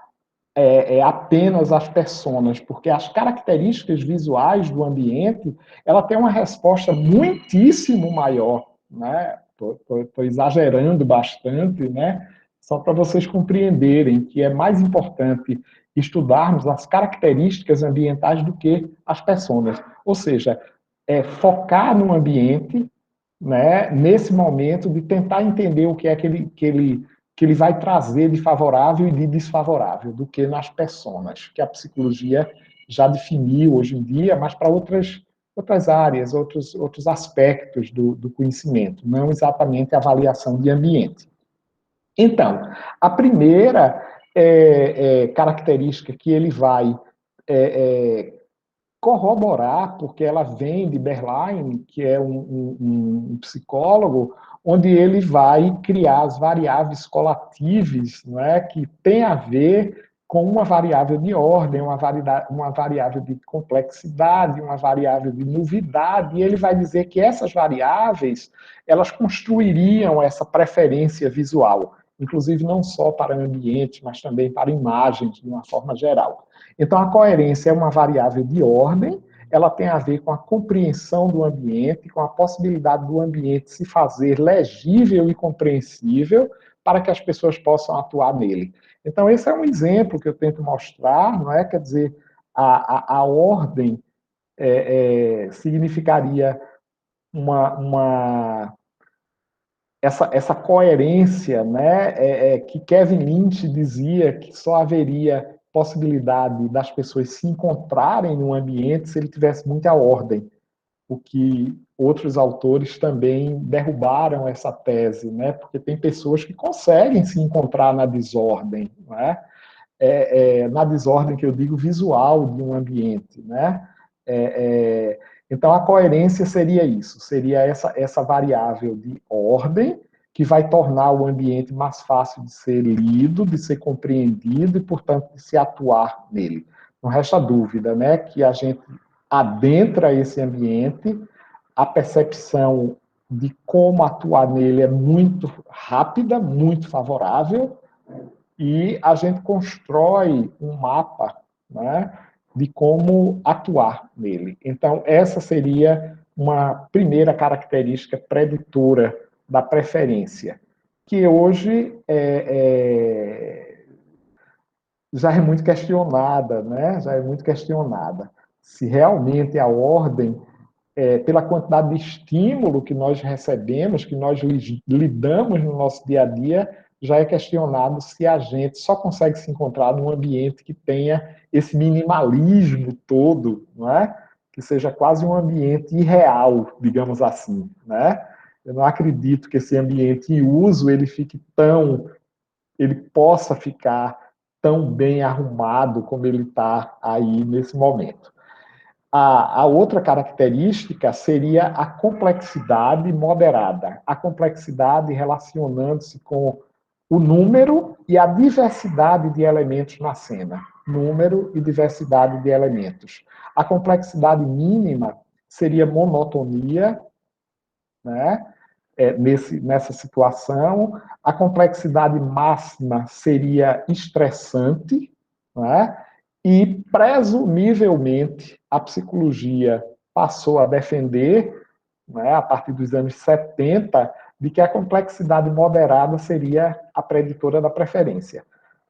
apenas as personas, porque as características visuais do ambiente, ela tem uma resposta muitíssimo maior, né? Estou exagerando bastante, né? Só para vocês compreenderem que é mais importante estudarmos as características ambientais do que as personas. Ou seja, focar no ambiente, né, nesse momento de tentar entender o que é que ele vai trazer de favorável e de desfavorável, do que nas personas, que a psicologia já definiu hoje em dia, mas para outras áreas, outros aspectos do conhecimento, não exatamente a avaliação de ambiente. Então, a primeira característica que ele vai corroborar, porque ela vem de Berline, que é um psicólogo, onde ele vai criar as variáveis colativas, né, que tem a ver com uma variável de ordem, uma variável de complexidade, uma variável de novidade, e ele vai dizer que essas variáveis, elas construiriam essa preferência visual, inclusive não só para o ambiente, mas também para imagens, de uma forma geral. Então, a coerência é uma variável de ordem, ela tem a ver com a compreensão do ambiente, com a possibilidade do ambiente se fazer legível e compreensível para que as pessoas possam atuar nele. Então, esse é um exemplo que eu tento mostrar, não é? Quer dizer, a ordem significaria essa coerência, né, que Kevin Lynch dizia que só haveria possibilidade das pessoas se encontrarem no ambiente se ele tivesse muita ordem, o que outros autores também derrubaram essa tese, né, porque tem pessoas que conseguem se encontrar na desordem, né, na desordem que eu digo visual de um ambiente, né, então, a coerência seria isso, seria essa variável de ordem que vai tornar o ambiente mais fácil de ser lido, de ser compreendido e, portanto, de se atuar nele. Não resta dúvida, né, que a gente adentra esse ambiente, a percepção de como atuar nele é muito rápida, muito favorável, e a gente constrói um mapa, né, de como atuar nele. Então, essa seria uma primeira característica preditora da preferência, que hoje já é muito questionada, né? Já é muito questionada. Se realmente a ordem, pela quantidade de estímulo que nós recebemos, que nós lidamos no nosso dia a dia, já é questionado se a gente só consegue se encontrar num ambiente que tenha esse minimalismo todo, não é? Que seja quase um ambiente irreal, digamos assim, né? Eu não acredito que esse ambiente em uso ele possa ficar tão bem arrumado como ele está aí nesse momento. A outra característica seria a complexidade moderada. A complexidade relacionando-se com o número e a diversidade de elementos na cena. Número e diversidade de elementos. A complexidade mínima seria monotonia, né? Nessa situação. A complexidade máxima seria estressante, né? E, presumivelmente, a psicologia passou a defender, né, a partir dos anos 70, de que a complexidade moderada seria a preditora da preferência.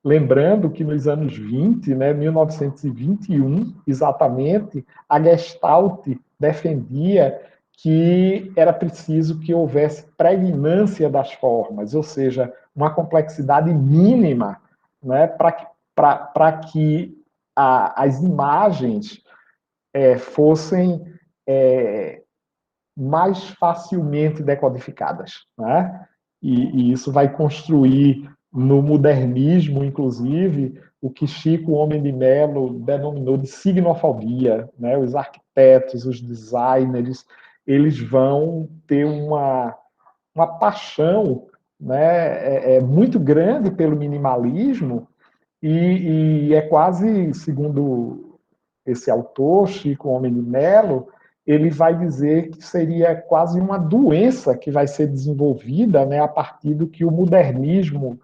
Lembrando que nos anos 20, né, 1921, exatamente, a Gestalt defendia que era preciso que houvesse pregnância das formas, ou seja, uma complexidade mínima, né, para que as imagens fossem mais facilmente decodificadas, né? E isso vai construir no modernismo, inclusive, o que Chico Homem de Melo denominou de signofobia, né? Os arquitetos, os designers, eles vão ter uma paixão, né, muito grande pelo minimalismo e é quase, segundo esse autor, Chico Homem de Melo, ele vai dizer que seria quase uma doença que vai ser desenvolvida, né, a partir do que o modernismo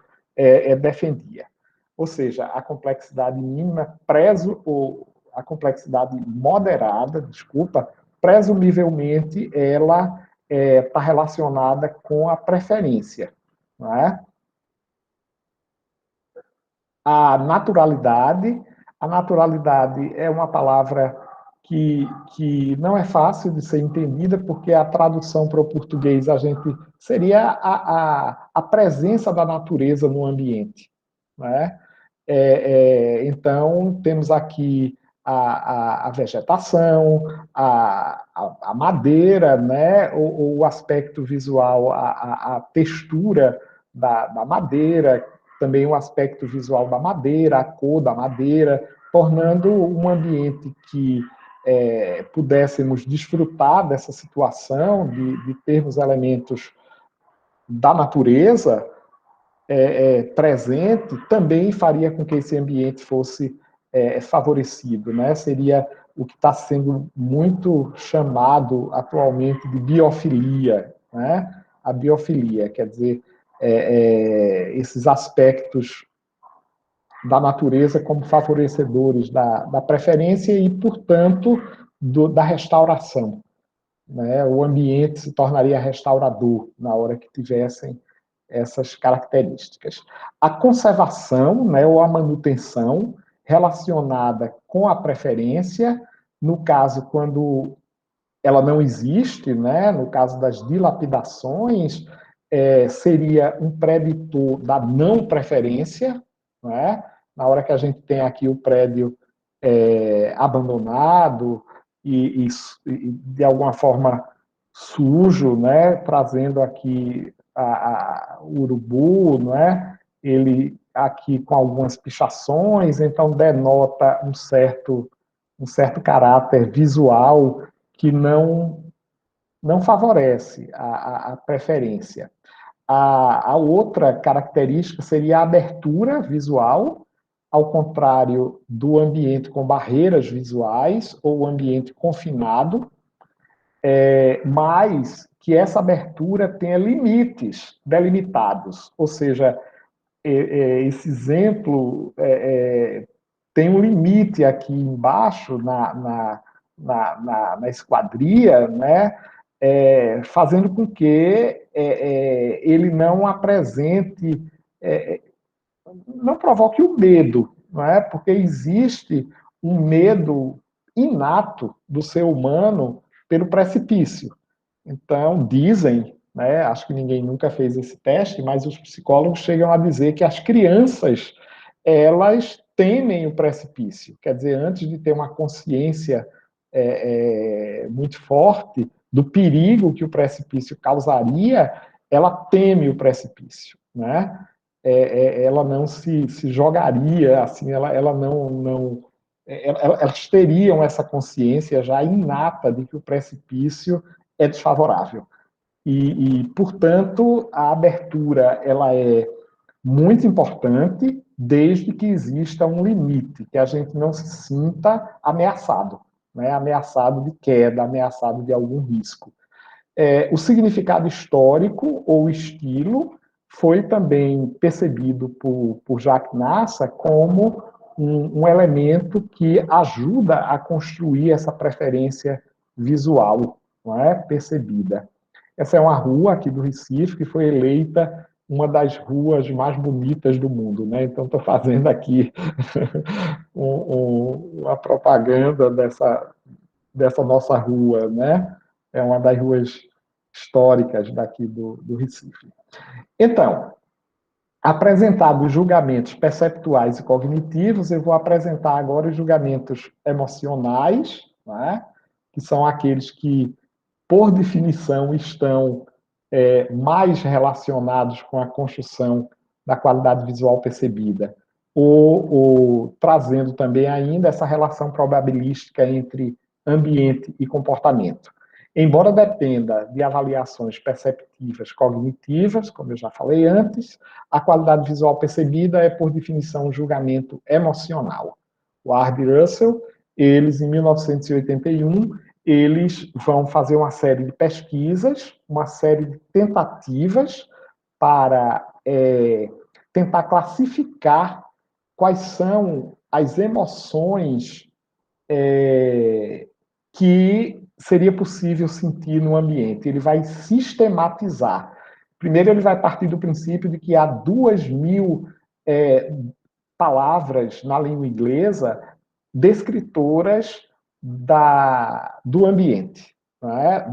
defendia. Ou seja, a complexidade mínima, ou a complexidade moderada, desculpa, presumivelmente ela está relacionada com a preferência. Não é? A naturalidade. A naturalidade é uma palavra que não é fácil de ser entendida, porque a tradução para o português a gente seria a presença da natureza no ambiente. Né? Então, temos aqui a vegetação, a madeira, né? O aspecto visual, a textura da madeira, também o aspecto visual da madeira, a cor da madeira, tornando um ambiente que pudéssemos desfrutar dessa situação de termos elementos da natureza presente, também faria com que esse ambiente fosse favorecido, né? Seria o que está sendo muito chamado atualmente de biofilia, né? A biofilia, quer dizer, esses aspectos da natureza como favorecedores da preferência e, portanto, da restauração. Né? O ambiente se tornaria restaurador na hora que tivessem essas características. A conservação, né, ou a manutenção relacionada com a preferência, no caso, quando ela não existe, né, no caso das dilapidações, seria um preditor da não preferência, né? Na hora que a gente tem aqui o prédio abandonado e de alguma forma sujo, né, trazendo aqui o urubu, né, ele aqui com algumas pichações, então denota um certo caráter visual que não favorece a preferência. A outra característica seria a abertura visual, ao contrário do ambiente com barreiras visuais ou ambiente confinado, mas que essa abertura tenha limites delimitados, ou seja, esse exemplo tem um limite aqui embaixo na esquadria, né, fazendo com que ele não apresente, não provoque o medo, não é? Porque existe um medo inato do ser humano pelo precipício. Então, dizem, né, acho que ninguém nunca fez esse teste, mas os psicólogos chegam a dizer que as crianças, elas temem o precipício. Quer dizer, antes de ter uma consciência muito forte do perigo que o precipício causaria, ela teme o precipício, né? Ela não se jogaria, assim, ela não elas teriam essa consciência já inata de que o precipício é desfavorável. Portanto, a abertura ela é muito importante desde que exista um limite, que a gente não se sinta ameaçado, né? Ameaçado de queda, ameaçado de algum risco. O significado histórico ou estilo foi também percebido por Jacques Nassa como um elemento que ajuda a construir essa preferência visual, não é, percebida. Essa é uma rua aqui do Recife que foi eleita uma das ruas mais bonitas do mundo, né? Então estou fazendo aqui uma propaganda dessa nossa rua, né? É uma das ruas históricas daqui do Recife. Então, apresentados os julgamentos perceptuais e cognitivos, eu vou apresentar agora os julgamentos emocionais, né? Que são aqueles que, por definição, estão mais relacionados com a construção da qualidade visual percebida, ou trazendo também ainda essa relação probabilística entre ambiente e comportamento. Embora dependa de avaliações perceptivas cognitivas, como eu já falei antes, a qualidade visual percebida é, por definição, um julgamento emocional. O Ward e Russell, eles, em 1981, eles vão fazer uma série de pesquisas, uma série de tentativas para tentar classificar quais são as emoções que seria possível sentir no ambiente. Ele vai sistematizar. Primeiro, ele vai partir do princípio de que há 2.000 palavras na língua inglesa descritoras do ambiente, né?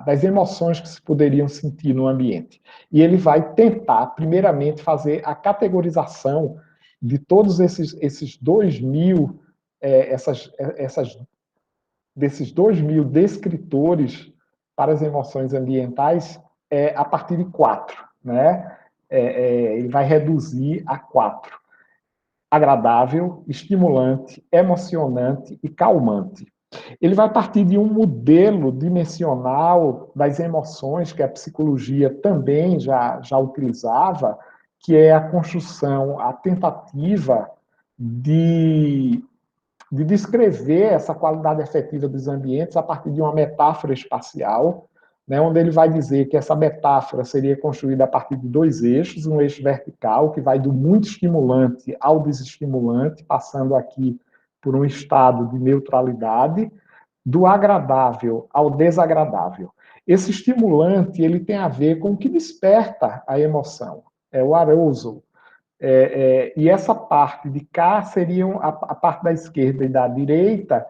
Das emoções que se poderiam sentir no ambiente. E ele vai tentar, primeiramente, fazer a categorização de todos esses 2.000, desses 2.000 descritores para as emoções ambientais a partir de 4. Né? Ele vai reduzir a 4. Agradável, estimulante, emocionante e calmante. Ele vai partir de um modelo dimensional das emoções que a psicologia também já utilizava, que é a construção, a tentativa de descrever essa qualidade efetiva dos ambientes a partir de uma metáfora espacial, né, onde ele vai dizer que essa metáfora seria construída a partir de 2 eixos, um eixo vertical, que vai do muito estimulante ao desestimulante, passando aqui por um estado de neutralidade, do agradável ao desagradável. Esse estimulante ele tem a ver com o que desperta a emoção, é o arousal. E essa parte de cá seriam a parte da esquerda e da direita,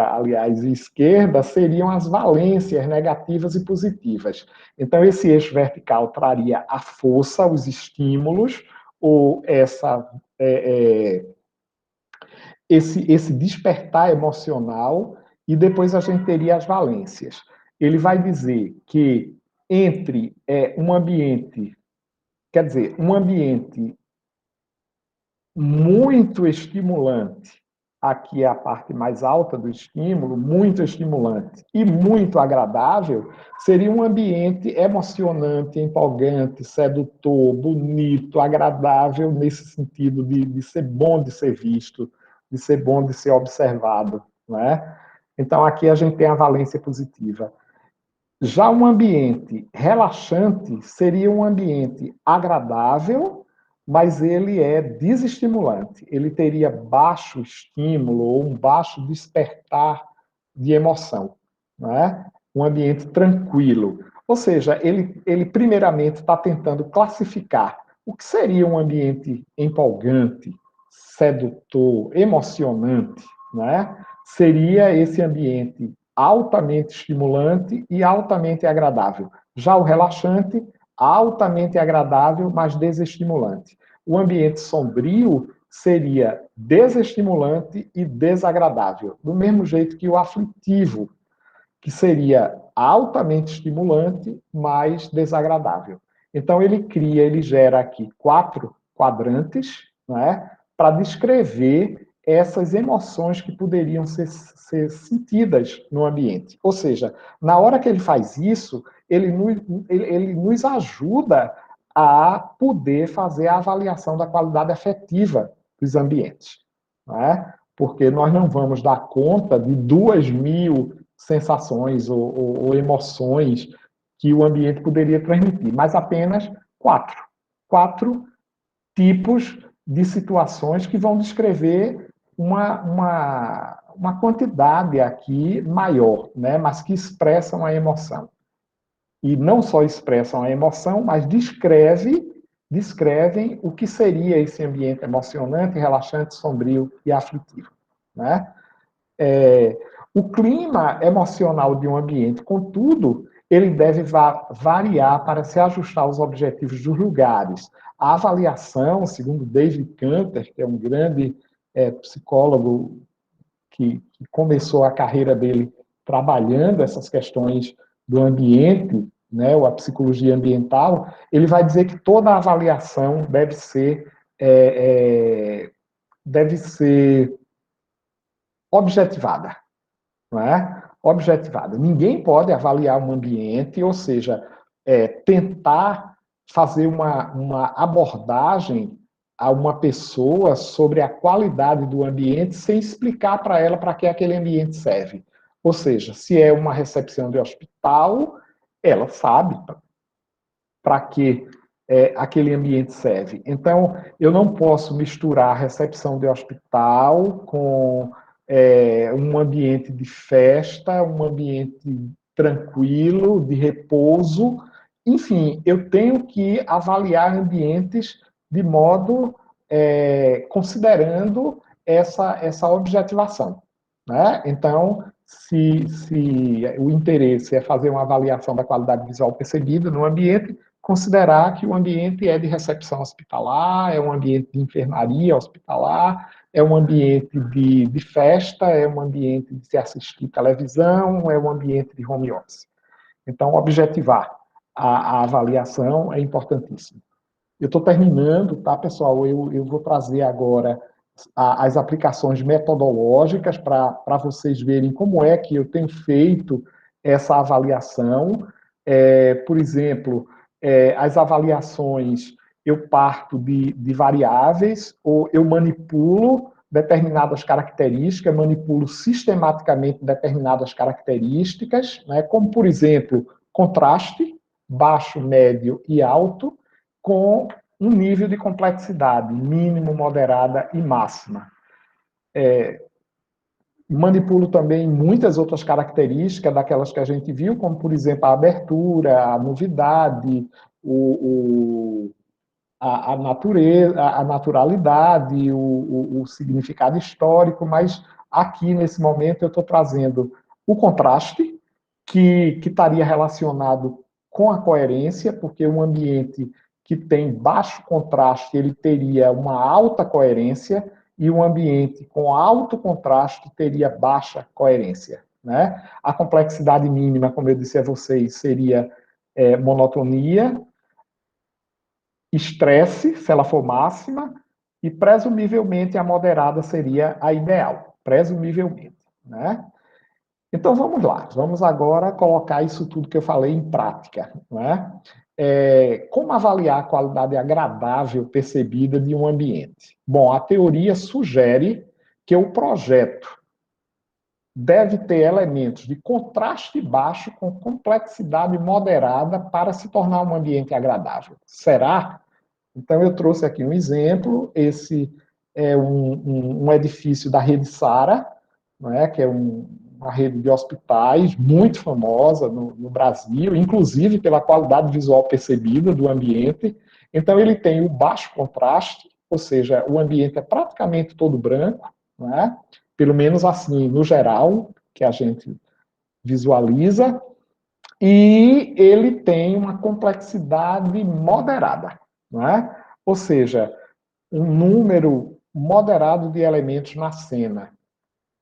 aliás, e esquerda, seriam as valências negativas e positivas. Então, esse eixo vertical traria a força, os estímulos, ou esse despertar emocional, e depois a gente teria as valências. Ele vai dizer que entre um ambiente, quer dizer, um ambiente muito estimulante, aqui é a parte mais alta do estímulo, muito estimulante e muito agradável, seria um ambiente emocionante, empolgante, sedutor, bonito, agradável, nesse sentido de ser bom de ser visto, de ser bom de ser observado. Não é? Então, aqui a gente tem a valência positiva. Já um ambiente relaxante seria um ambiente agradável, mas ele é desestimulante. Ele teria baixo estímulo ou um baixo despertar de emoção, né? Um ambiente tranquilo. Ou seja, ele primeiramente está tentando classificar o que seria um ambiente empolgante, sedutor, emocionante, né? Seria esse ambiente altamente estimulante e altamente agradável. Já o relaxante, altamente agradável, mas desestimulante. O ambiente sombrio seria desestimulante e desagradável, do mesmo jeito que o aflitivo, que seria altamente estimulante, mas desagradável. Então ele gera aqui 4 quadrantes, né, para descrever essas emoções que poderiam ser sentidas no ambiente. Ou seja, na hora que ele faz isso, ele nos ajuda a poder fazer a avaliação da qualidade afetiva dos ambientes. Né? Porque nós não vamos dar conta de 2.000 sensações ou emoções que o ambiente poderia transmitir, mas apenas 4. 4 tipos de situações que vão descrever uma quantidade aqui maior, né, mas que expressam a emoção. E não só expressam a emoção, mas descrevem o que seria esse ambiente emocionante, relaxante, sombrio e aflitivo. Né? O clima emocional de um ambiente, contudo, ele deve variar para se ajustar aos objetivos dos lugares. A avaliação, segundo David Cantor, que é um grande psicólogo que começou a carreira dele trabalhando essas questões do ambiente, né, ou a psicologia ambiental, ele vai dizer que toda avaliação deve ser objetivada. Não é? Objetivada. Ninguém pode avaliar um ambiente, ou seja, tentar fazer uma abordagem a uma pessoa sobre a qualidade do ambiente sem explicar para ela para que aquele ambiente serve. Ou seja, se é uma recepção de hospital, ela sabe para que aquele ambiente serve. Então, eu não posso misturar recepção de hospital com um ambiente de festa, um ambiente tranquilo, de repouso. Enfim, eu tenho que avaliar ambientes de modo considerando essa objetivação. Né? Então, se o interesse é fazer uma avaliação da qualidade visual percebida no ambiente, considerar que o ambiente é de recepção hospitalar, é um ambiente de enfermaria hospitalar, é um ambiente de festa, é um ambiente de se assistir televisão, é um ambiente de home office. Então, objetivar a avaliação é importantíssimo. Eu estou terminando, tá, pessoal? Eu vou trazer agora as aplicações metodológicas para vocês verem como é que eu tenho feito essa avaliação. Por exemplo, as avaliações, eu parto de variáveis, ou eu manipulo determinadas características, manipulo sistematicamente determinadas características, né, como, por exemplo, contraste, baixo, médio e alto, com um nível de complexidade mínimo, moderada e máxima. Manipulo também muitas outras características daquelas que a gente viu, como, por exemplo, a abertura, a novidade, a natureza, a naturalidade, o significado histórico, mas aqui, nesse momento, eu estou trazendo o contraste, que estaria relacionado com a coerência, porque um ambiente que tem baixo contraste, ele teria uma alta coerência, e um ambiente com alto contraste teria baixa coerência. Né? A complexidade mínima, como eu disse a vocês, seria monotonia, estresse, se ela for máxima, e presumivelmente a moderada seria a ideal, presumivelmente. Né? Então vamos lá, vamos agora colocar isso tudo que eu falei em prática. Né? Como avaliar a qualidade agradável percebida de um ambiente? Bom, a teoria sugere que o projeto deve ter elementos de contraste baixo com complexidade moderada para se tornar um ambiente agradável. Será? Então, eu trouxe aqui um exemplo, esse é um edifício da rede Sara, né, que é uma rede de hospitais muito famosa no Brasil, inclusive pela qualidade visual percebida do ambiente. Então, ele tem o baixo contraste, ou seja, o ambiente é praticamente todo branco, né, pelo menos assim, no geral, que a gente visualiza, e ele tem uma complexidade moderada, né? Ou seja, um número moderado de elementos na cena.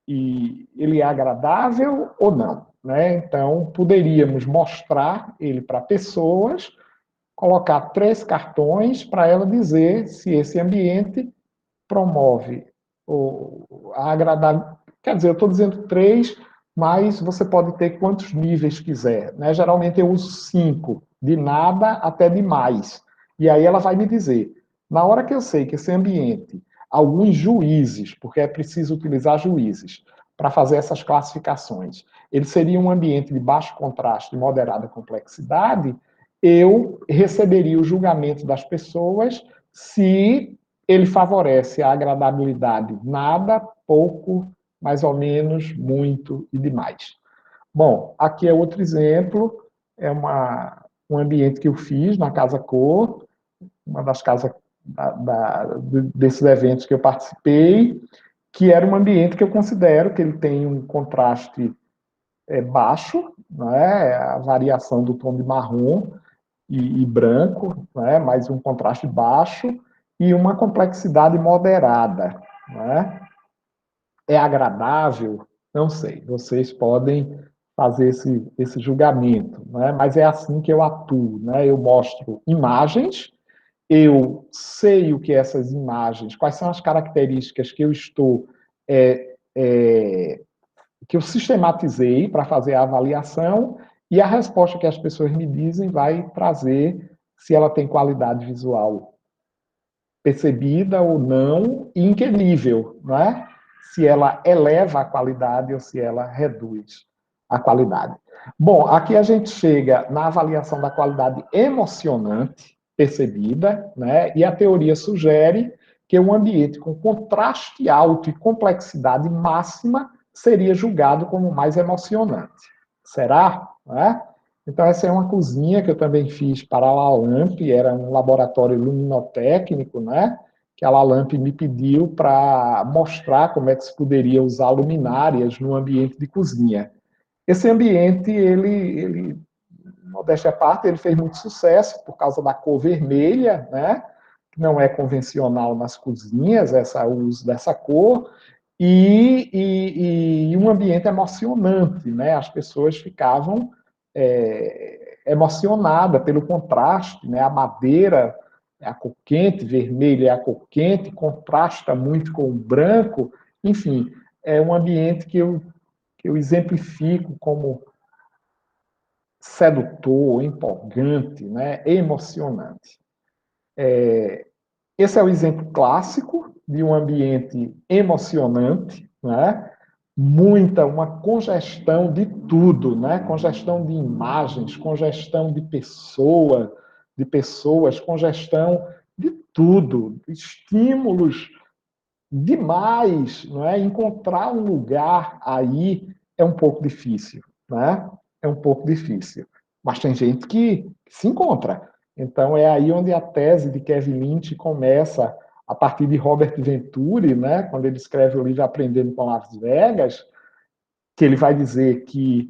E ele é agradável ou não, né? Então, poderíamos mostrar ele para pessoas, colocar 3 cartões para ela dizer se esse ambiente promove a agradável. Quer dizer, eu estou dizendo 3, mas você pode ter quantos níveis quiser. Né? Geralmente eu uso 5, de nada até de mais. E aí ela vai me dizer, na hora que eu sei que esse ambiente, alguns juízes, porque é preciso utilizar juízes para fazer essas classificações, ele seria um ambiente de baixo contraste e moderada complexidade, eu receberia o julgamento das pessoas se ele favorece a agradabilidade nada, pouco, mais ou menos, muito e demais. Bom, aqui é outro exemplo, é um ambiente que eu fiz na Casa Cor, uma das casas desses eventos que eu participei, que era um ambiente que eu considero que ele tem um contraste baixo, né, a variação do tom de marrom e branco, né, mas um contraste baixo, e uma complexidade moderada. Né? É agradável? Não sei, vocês podem fazer esse julgamento, né? Mas é assim que eu atuo. Né? Eu mostro imagens, eu sei o que essas imagens, quais são as características que eu estou, que eu sistematizei para fazer a avaliação, e a resposta que as pessoas me dizem vai trazer se ela tem qualidade visual percebida ou não, e em que nível, não é? Se ela eleva a qualidade ou se ela reduz a qualidade. Bom, aqui a gente chega na avaliação da qualidade emocionante percebida, né? E a teoria sugere que um ambiente com contraste alto e complexidade máxima seria julgado como mais emocionante. Será? Né? Então, essa é uma cozinha que eu também fiz para a Lalamp, era um laboratório luminotécnico, né? Que a Lalamp me pediu para mostrar como é que se poderia usar luminárias no ambiente de cozinha. Esse ambiente, modéstia à parte, ele fez muito sucesso por causa da cor vermelha, né? Que não é convencional nas cozinhas, o uso dessa cor, e um ambiente emocionante, né? As pessoas ficavam emocionadas pelo contraste, né? A madeira é a cor quente, vermelho é a cor quente, contrasta muito com o branco, enfim, é um ambiente que eu exemplifico como sedutor, empolgante, né? Emocionante. Esse é o exemplo clássico de um ambiente emocionante, né? Uma congestão de tudo, né? Congestão de imagens, congestão de pessoas, congestão de tudo, estímulos demais, não é? Encontrar um lugar aí é um pouco difícil, né? É um pouco difícil. Mas tem gente que se encontra. Então é aí onde a tese de Kevin Lynch começa a partir de Robert Venturi, né? Quando ele escreve o livro Aprendendo com Las Vegas, que ele vai dizer que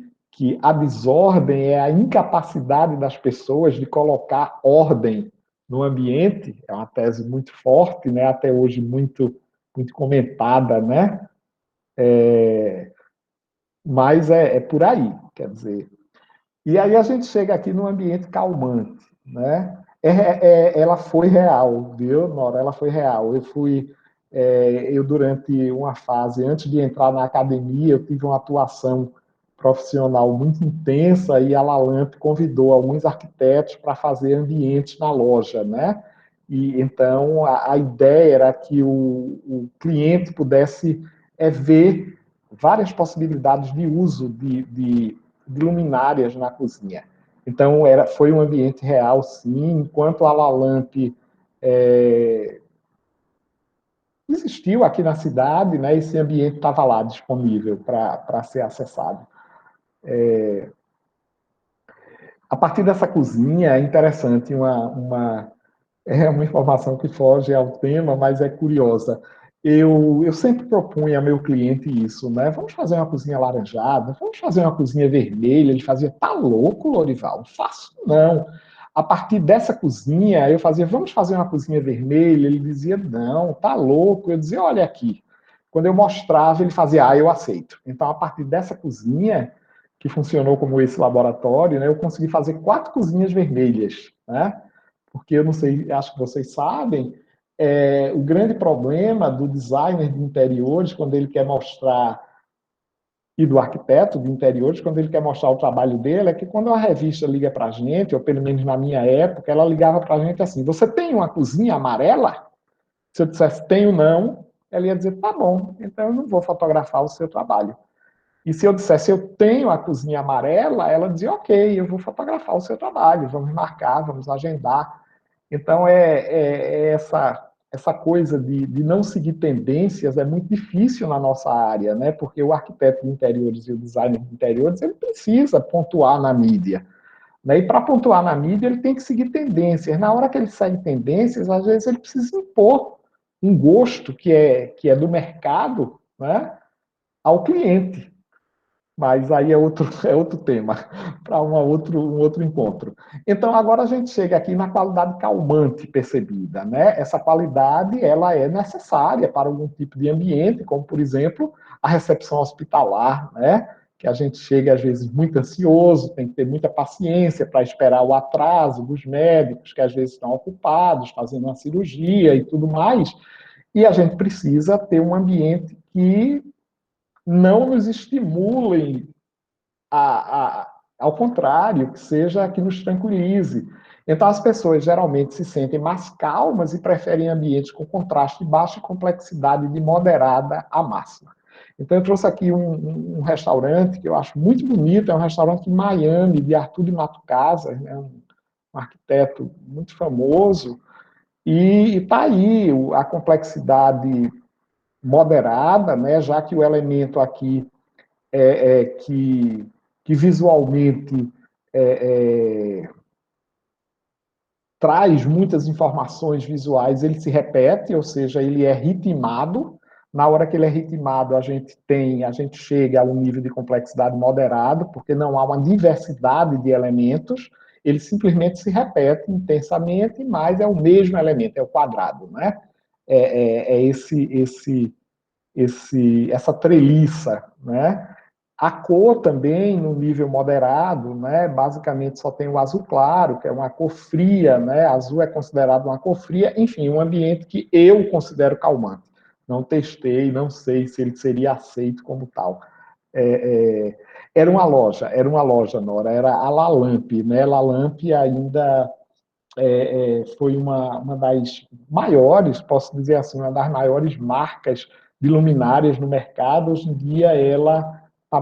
a desordem é a incapacidade das pessoas de colocar ordem no ambiente. É uma tese muito forte, né? Até hoje muito comentada, né? Mas é por aí, quer dizer. E aí a gente chega aqui num ambiente calmante, né? Ela foi real, viu, Nora? Ela foi real. Eu durante uma fase, antes de entrar na academia, eu tive uma atuação profissional muito intensa e a Lalamp convidou alguns arquitetos para fazer ambientes na loja, né? E então a ideia era que o cliente pudesse ver várias possibilidades de uso de luminárias na cozinha. Então, foi um ambiente real, sim, enquanto a Lalamp existiu aqui na cidade, né, esse ambiente estava lá disponível para ser acessado. A partir dessa cozinha, é interessante, é uma informação que foge ao tema, mas é curiosa. Eu sempre propunha ao meu cliente isso, né? Vamos fazer uma cozinha laranjada, vamos fazer uma cozinha vermelha. Ele fazia, tá louco, Lorival? Não faço, não. A partir dessa cozinha, eu fazia, vamos fazer uma cozinha vermelha. Ele dizia, não, tá louco. Eu dizia, olha aqui. Quando eu mostrava, ele fazia, eu aceito. Então, a partir dessa cozinha, que funcionou como esse laboratório, né, eu consegui fazer 4 cozinhas vermelhas, né? Porque eu não sei, acho que vocês sabem, o grande problema do designer de interiores, quando ele quer mostrar, e do arquiteto de interiores, quando ele quer mostrar o trabalho dele, é que quando a revista liga para a gente, ou pelo menos na minha época, ela ligava para a gente assim, você tem uma cozinha amarela? Se eu dissesse tenho não, ela ia dizer, tá bom, então eu não vou fotografar o seu trabalho. E se eu dissesse eu tenho a cozinha amarela, ela dizia, ok, eu vou fotografar o seu trabalho, vamos marcar, vamos agendar. Então, essa coisa de não seguir tendências é muito difícil na nossa área, né? Porque o arquiteto de interiores e o designer de interiores, ele precisa pontuar na mídia. Né? E para pontuar na mídia, ele tem que seguir tendências. Na hora que ele segue tendências, às vezes ele precisa impor um gosto que é do mercado, né, ao cliente. Mas aí é outro tema, para um outro encontro. Então, agora a gente chega aqui na qualidade calmante percebida. Né? Essa qualidade ela é necessária para algum tipo de ambiente, como, por exemplo, a recepção hospitalar, né? Que a gente chega, às vezes, muito ansioso, tem que ter muita paciência para esperar o atraso dos médicos, que às vezes estão ocupados, fazendo uma cirurgia e tudo mais, e a gente precisa ter um ambiente que não nos estimulem ao contrário, que seja que nos tranquilize. Então, as pessoas geralmente se sentem mais calmas e preferem ambientes com contraste de baixa complexidade de moderada a máxima. Então, eu trouxe aqui um restaurante que eu acho muito bonito, é um restaurante em Miami, de Arthur de Mato Casas, né, um arquiteto muito famoso, e está aí a complexidade moderada, né, já que o elemento aqui que visualmente é, é, traz muitas informações visuais, ele se repete, ou seja, ele é ritmado. Na hora que ele é ritmado, a gente chega a um nível de complexidade moderado, porque não há uma diversidade de elementos, ele simplesmente se repete intensamente, mas é o mesmo elemento, é o quadrado, né? Essa treliça, né? A cor também, no nível moderado, né? Basicamente só tem o azul claro, que é uma cor fria, né? Azul é considerado uma cor fria, enfim, um ambiente que eu considero calmante. Não testei, não sei se ele seria aceito como tal. Era uma loja, Nora, era a Lalamp, né? Lalamp ainda foi uma das maiores, posso dizer assim, uma das maiores marcas de luminárias no mercado. Hoje em dia ela está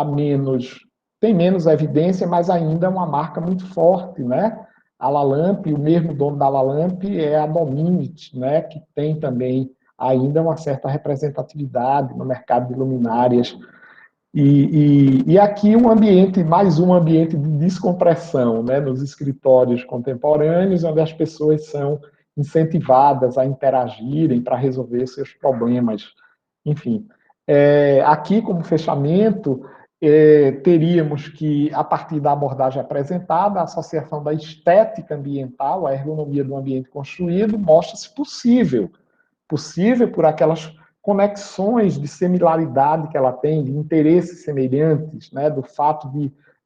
menos, tem menos evidência, mas ainda é uma marca muito forte, né? A Lalamp, o mesmo dono da Lalamp é a Dominit, né? Que tem também ainda uma certa representatividade no mercado de luminárias. E aqui um ambiente, mais um ambiente de descompressão, né, nos escritórios contemporâneos, onde as pessoas são incentivadas a interagirem para resolver seus problemas. Enfim, aqui como fechamento, teríamos que, a partir da abordagem apresentada, a associação da estética ambiental, a ergonomia do ambiente construído, mostra-se possível por aquelas conexões de similaridade que ela tem, de interesses semelhantes, né, do fato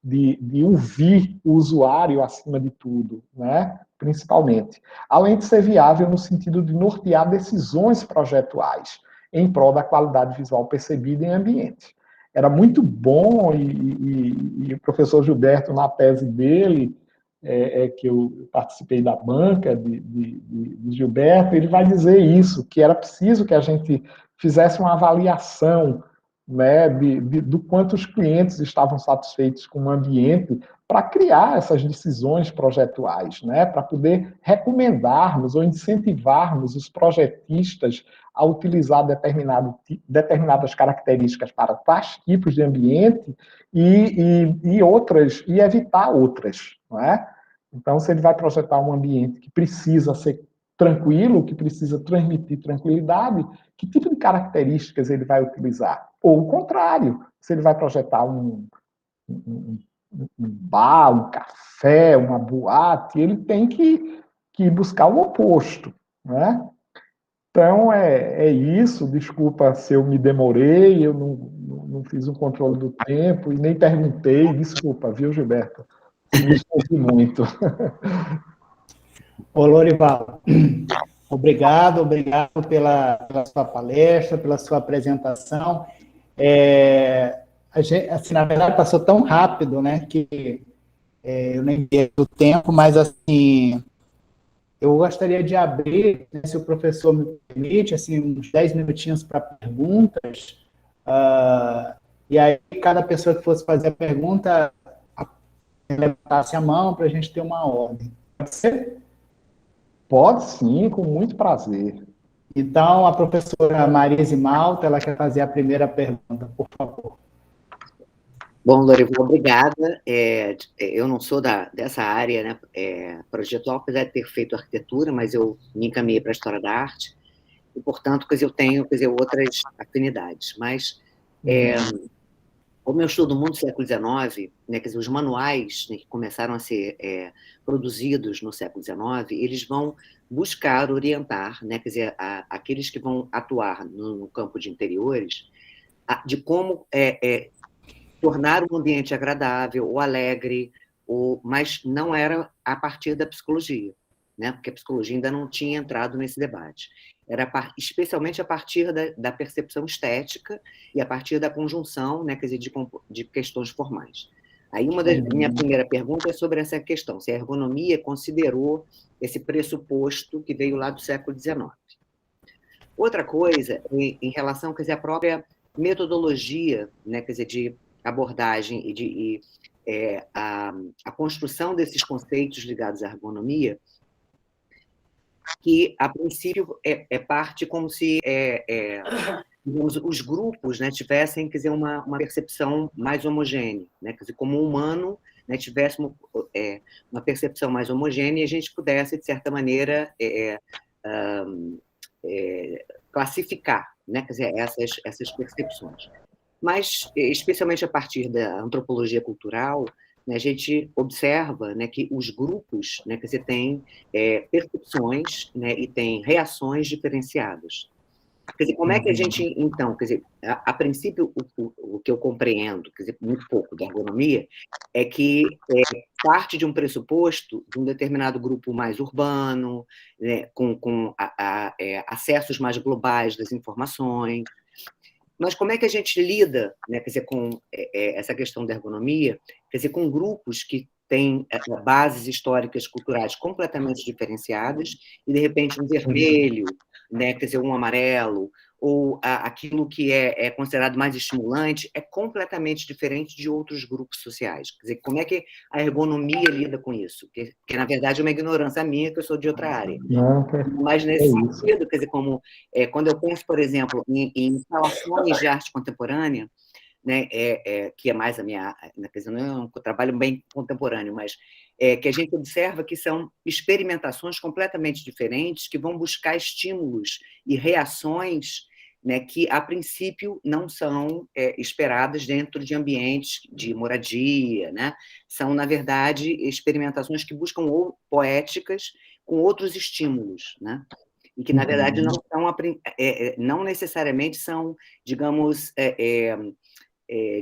de ouvir o usuário acima de tudo, né, principalmente. Além de ser viável no sentido de nortear decisões projetuais em prol da qualidade visual percebida em ambiente. Era muito bom, e o professor Gilberto, na tese dele, que eu participei da banca de Gilberto, ele vai dizer isso, que era preciso que a gente fizesse uma avaliação né, do quanto os clientes estavam satisfeitos com o ambiente para criar essas decisões projetuais, né, para poder recomendarmos ou incentivarmos os projetistas a utilizar determinadas características para tais tipos de ambiente e outras, e evitar outras, não é? Então, se ele vai projetar um ambiente que precisa ser tranquilo, que precisa transmitir tranquilidade, que tipo de características ele vai utilizar? Ou o contrário, se ele vai projetar um, um bar, um café, uma boate, ele tem que buscar o oposto, né? Então, é isso. Desculpa se eu me demorei, eu não fiz um controle do tempo e nem perguntei. Desculpa, viu, Gilberto? Se me esqueci muito. Ô, Lorival, obrigado pela sua palestra, pela sua apresentação. Assim, na verdade, passou tão rápido, né, que eu nem vi o tempo, mas, assim, eu gostaria de abrir, né, se o professor me permite, assim, uns 10 minutinhos para perguntas, e aí cada pessoa que fosse fazer a pergunta levantasse a mão para a gente ter uma ordem. Pode ser? Pode sim, com muito prazer. Então, a professora Marise Malta, ela quer fazer a primeira pergunta, por favor. Bom, Lorival, obrigada. Eu não sou dessa área, né, projetual, apesar de ter feito arquitetura, mas eu me encaminhei para a história da arte, e, portanto, eu tenho outras afinidades. Mas, como eu estudo muito do século XIX, né, os manuais, né, que começaram a ser produzidos no século XIX, eles vão buscar orientar, né, aqueles que vão atuar no campo de interiores, de como tornar um ambiente agradável ou alegre, mas não era a partir da psicologia, né? Porque a psicologia ainda não tinha entrado nesse debate. Era especialmente a partir da percepção estética e a partir da conjunção, né, de questões formais. Aí minha primeira pergunta é sobre essa questão, se a ergonomia considerou esse pressuposto que veio lá do século XIX. Outra coisa, em relação, à própria metodologia, né, de abordagem e a construção desses conceitos ligados à ergonomia, que, a princípio, parte como se digamos, os grupos, né, tivessem, uma percepção mais homogênea, né, como o humano, né, tivesse uma percepção mais homogênea e a gente pudesse, de certa maneira, classificar, né, essas percepções. Mas, especialmente a partir da antropologia cultural, né, a gente observa, né, que os grupos, né, têm percepções, né, e têm reações diferenciadas. Como é que a gente, então, a princípio, o que eu compreendo, muito pouco da ergonomia, é que parte de um pressuposto de um determinado grupo mais urbano, né, com acessos mais globais das informações. Mas como é que a gente lida, né, com essa questão da ergonomia, com grupos que têm bases históricas culturais completamente diferenciadas e, de repente, um vermelho, né, um amarelo, ou aquilo que é considerado mais estimulante é completamente diferente de outros grupos sociais. Como é que a ergonomia lida com isso? Que na verdade, é uma ignorância minha, que eu sou de outra área. Mas, nesse sentido, como quando eu penso, por exemplo, em instalações de arte contemporânea, né, que é mais a minha... não é um trabalho bem contemporâneo, mas que a gente observa que são experimentações completamente diferentes, que vão buscar estímulos e reações, né, que, a princípio, não são esperadas dentro de ambientes de moradia, né? São, na verdade, experimentações que buscam poéticas com outros estímulos, né? E que, na verdade, não necessariamente são, digamos,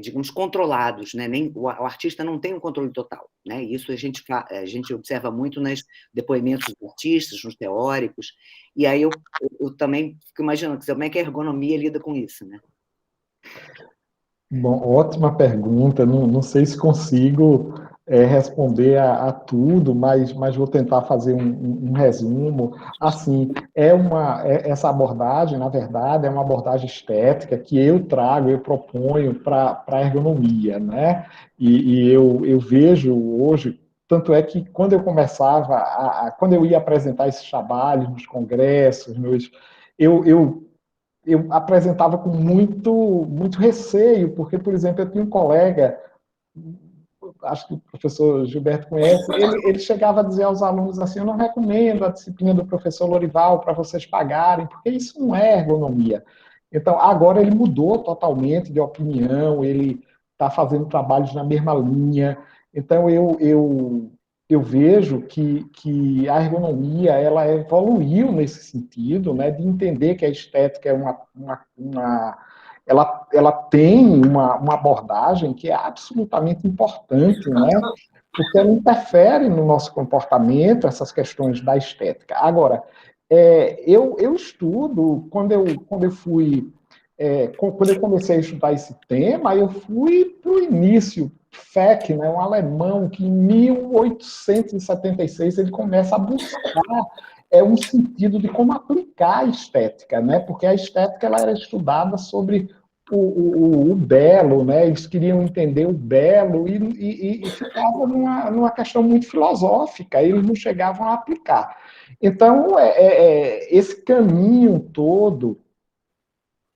digamos, controlados, né? Nem, o artista não tem um controle total, né? Isso a gente observa muito nos depoimentos dos artistas, nos teóricos, e aí eu também fico imaginando como é que a ergonomia lida com isso, né? Bom, ótima pergunta. Não sei se consigo responder a tudo, mas vou tentar fazer um resumo. Assim, essa abordagem, na verdade, é uma abordagem estética que eu trago, eu proponho para a ergonomia, né? E eu vejo hoje, tanto é que quando eu começava, quando eu ia apresentar esses trabalhos nos congressos, eu, eu, eu apresentava com muito receio, porque, por exemplo, eu tinha um colega, acho que o professor Gilberto conhece, ele chegava a dizer aos alunos assim: eu não recomendo a disciplina do professor Lorival para vocês pagarem, porque isso não é ergonomia. Então, agora ele mudou totalmente de opinião, ele está fazendo trabalhos na mesma linha. Então, eu vejo que a ergonomia ela evoluiu nesse sentido, né, de entender que a estética é ela tem uma abordagem que é absolutamente importante, né? Porque ela interfere no nosso comportamento, essas questões da estética. Agora, eu estudo, quando eu fui, quando eu comecei a estudar esse tema, eu fui para o início, Feck, né, um alemão que em 1876 ele começa a buscar um sentido de como aplicar a estética, né? Porque a estética ela era estudada sobre o belo, né? Eles queriam entender o belo e ficava numa questão muito filosófica, eles não chegavam a aplicar. Então, esse caminho todo,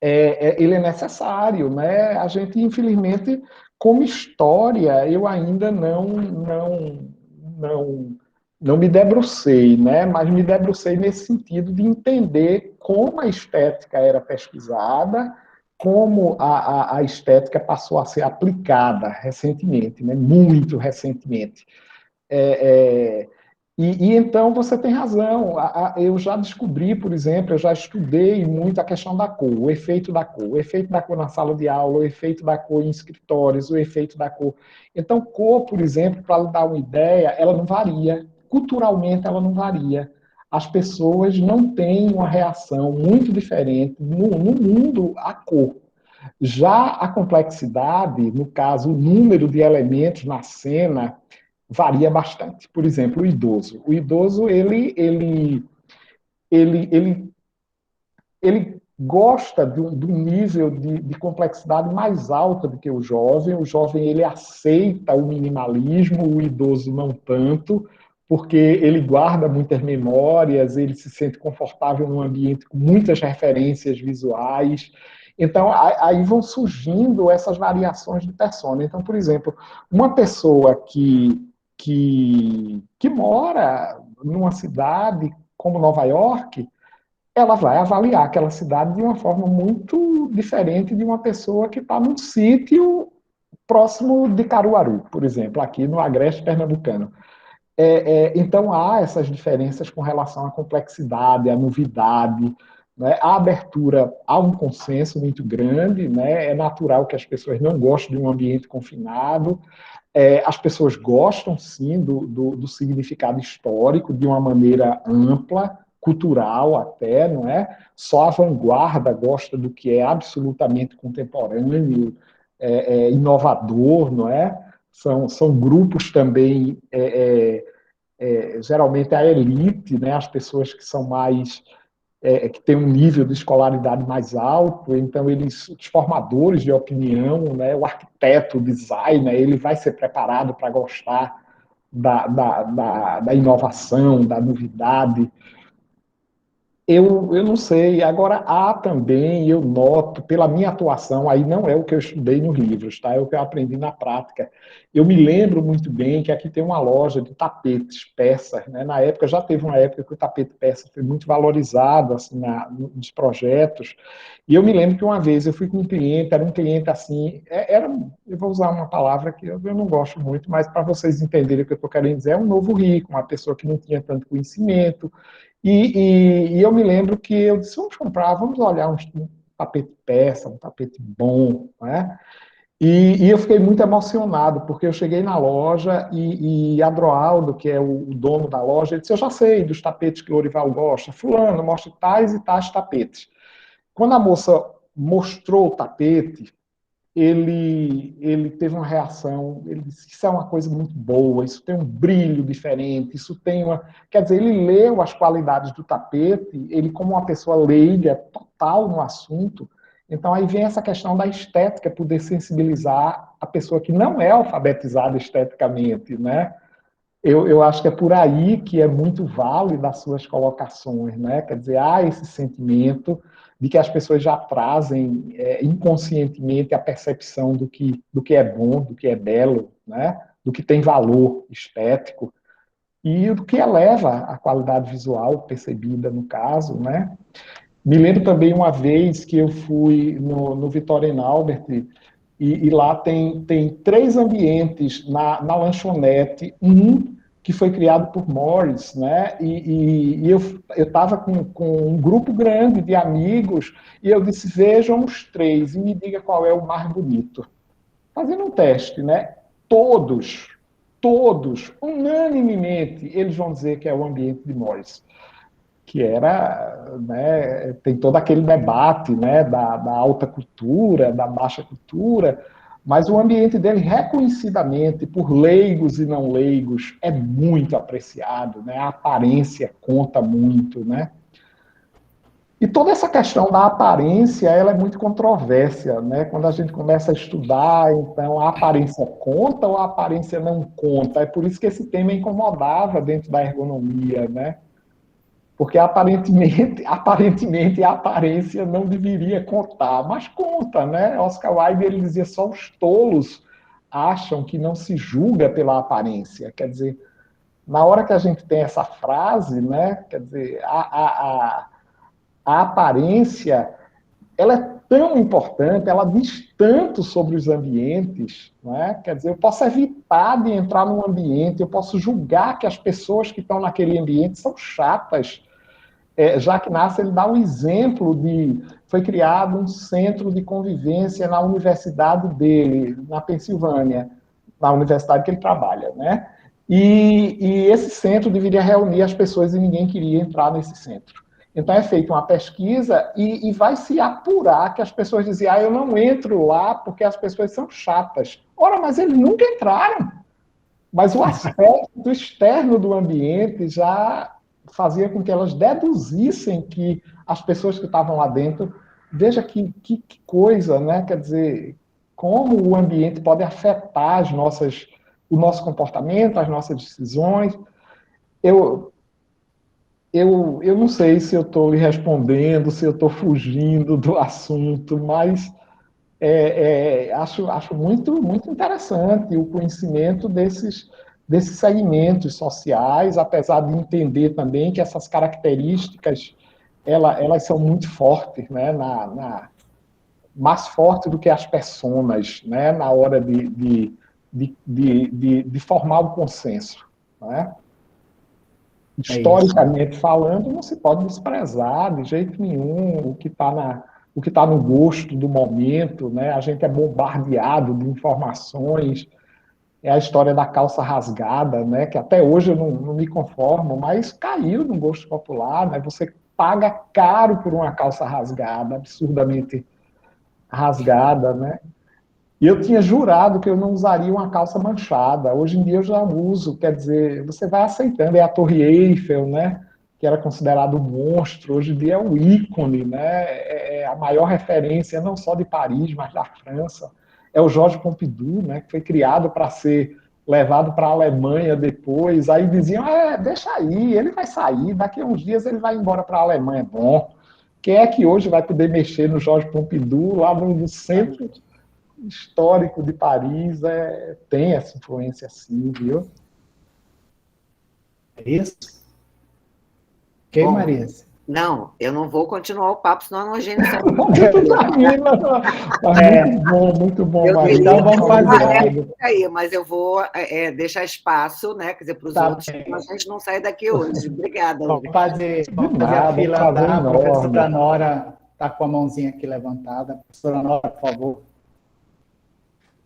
ele é necessário, né? A gente, infelizmente, como história, eu ainda não me debrucei, né? Mas me debrucei nesse sentido de entender como a estética era pesquisada, como a estética passou a ser aplicada recentemente, né? Muito recentemente. É, então você tem razão. Eu já descobri, por exemplo, eu já estudei muito a questão da cor, o efeito da cor, o efeito da cor na sala de aula, o efeito da cor em escritórios, o efeito da cor. Então, cor, por exemplo, para dar uma ideia, ela não varia. Culturalmente, ela não varia. As pessoas não têm uma reação muito diferente no mundo à cor. Já a complexidade, no caso, o número de elementos na cena, varia bastante. Por exemplo, o idoso. O idoso, ele, ele gosta de um nível de complexidade mais alta do que o jovem. O jovem, ele aceita o minimalismo, o idoso não tanto, porque ele guarda muitas memórias, ele se sente confortável num ambiente com muitas referências visuais. Então, aí vão surgindo essas variações de persona. Então, por exemplo, uma pessoa que mora numa cidade como Nova York, ela vai avaliar aquela cidade de uma forma muito diferente de uma pessoa que está num sítio próximo de Caruaru, por exemplo, aqui no Agreste Pernambucano. Então, há essas diferenças com relação à complexidade, à novidade, né? A abertura, há um consenso muito grande, né? É natural que as pessoas não gostem de um ambiente confinado, as pessoas gostam, sim, do significado histórico de uma maneira ampla, cultural até, não é? Só a vanguarda gosta do que é absolutamente contemporâneo, inovador, não é? São grupos também, geralmente a elite, né? As pessoas que são mais que tem um nível de escolaridade mais alto, então os formadores de opinião, né, o arquiteto, o designer, ele vai ser preparado para gostar da inovação, da novidade. Eu não sei. Agora, há também, eu noto, pela minha atuação, aí não é o que eu estudei nos livros, tá? É o que eu aprendi na prática. Eu me lembro muito bem que aqui tem uma loja de tapetes persas, né? Na época, já teve uma época que o tapete persa foi muito valorizado, assim, nos projetos. E eu me lembro que uma vez eu fui com um cliente, era um cliente assim, eu vou usar uma palavra que eu não gosto muito, mas para vocês entenderem o que eu estou querendo dizer, é um novo rico, uma pessoa que não tinha tanto conhecimento, e eu me lembro que eu disse, vamos comprar, vamos olhar um tapete persa, um tapete bom, né? E eu fiquei muito emocionado, porque eu cheguei na loja e Adroaldo, que é o dono da loja, ele disse, eu já sei dos tapetes que o Lorival gosta, fulano, mostra tais e tais tapetes. Quando a moça mostrou o tapete, ele teve uma reação, ele disse, isso é uma coisa muito boa, isso tem um brilho diferente, isso tem uma... Quer dizer, ele leu as qualidades do tapete, ele como uma pessoa leiga, total no assunto, então aí vem essa questão da estética, poder sensibilizar a pessoa que não é alfabetizada esteticamente, né? Eu acho que é por aí que é muito válido as suas colocações, né? Quer dizer, há esse sentimento de que as pessoas já trazem inconscientemente a percepção do que é bom, do que é belo, né? Do que tem valor estético e do que eleva a qualidade visual percebida no caso, né? Me lembro também uma vez que eu fui no Vitória Albert e lá tem 3 ambientes na lanchonete, um que foi criado por Morris, né? E eu estava com um grupo grande de amigos e eu disse, vejam os 3 e me diga qual é o mais bonito. Fazendo um teste, né? Todos, unanimemente, eles vão dizer que é o ambiente de Morris, que era, né, tem todo aquele debate, né, da alta cultura, da baixa cultura, mas o ambiente dele, reconhecidamente, por leigos e não leigos, é muito apreciado, né, a aparência conta muito, né. E toda essa questão da aparência, ela é muito controvérsia, né, quando a gente começa a estudar, então, a aparência conta ou a aparência não conta? É por isso que esse tema incomodava dentro da ergonomia, né. Porque aparentemente a aparência não deveria contar, mas conta, né? Oscar Wilde ele dizia só os tolos acham que não se julga pela aparência. Quer dizer, na hora que a gente tem essa frase, né? Quer dizer, a aparência ela é tão importante, ela diz tanto sobre os ambientes, né? Quer dizer, eu posso evitar de entrar num ambiente, eu posso julgar que as pessoas que estão naquele ambiente são chatas. Jacques Nasser ele dá um exemplo de... Foi criado um centro de convivência na universidade dele, na Pensilvânia, na universidade que ele trabalha, né? E esse centro deveria reunir as pessoas e ninguém queria entrar nesse centro. Então é feita uma pesquisa e vai se apurar que as pessoas diziam, eu não entro lá porque as pessoas são chatas. Ora, mas eles nunca entraram. Mas o aspecto externo do ambiente já fazia com que elas deduzissem que as pessoas que estavam lá dentro, veja que coisa, né? Quer dizer, como o ambiente pode afetar o nosso comportamento, as nossas decisões. Eu não sei se eu estou lhe respondendo, se eu estou fugindo do assunto, mas acho muito interessante o conhecimento desses segmentos sociais, apesar de entender também que essas características elas são muito fortes, né, mais fortes do que as personas, né, na hora de formar o consenso. Né? Historicamente falando, não se pode desprezar de jeito nenhum o que está no gosto do momento, né? A gente é bombardeado de informações, é a história da calça rasgada, né? Que até hoje eu não me conformo, mas caiu no gosto popular, né? Você paga caro por uma calça rasgada, absurdamente rasgada, né? E eu tinha jurado que eu não usaria uma calça manchada. Hoje em dia eu já uso, quer dizer, você vai aceitando. É a Torre Eiffel, né? Que era considerado um monstro. Hoje em dia é o ícone, né? É a maior referência, não só de Paris, mas da França. É o Georges Pompidou, né? Que foi criado para ser levado para a Alemanha depois. Aí diziam, deixa aí, ele vai sair, daqui a uns dias ele vai embora para a Alemanha. Bom, quem é que hoje vai poder mexer no Georges Pompidou, lá no centro histórico de Paris, tem essa influência sim, viu? É isso? Ok, Marisa? Não, eu não vou continuar o papo, senão a gente sai. Muito bom, Marisa. Então vamos fazer aí, mas eu vou deixar espaço, né? Quer dizer, para os outros, a gente não sai daqui hoje. Obrigada. Vamos fazer a fila da professora Nora, está com a mãozinha aqui levantada. Professora Nora, por favor.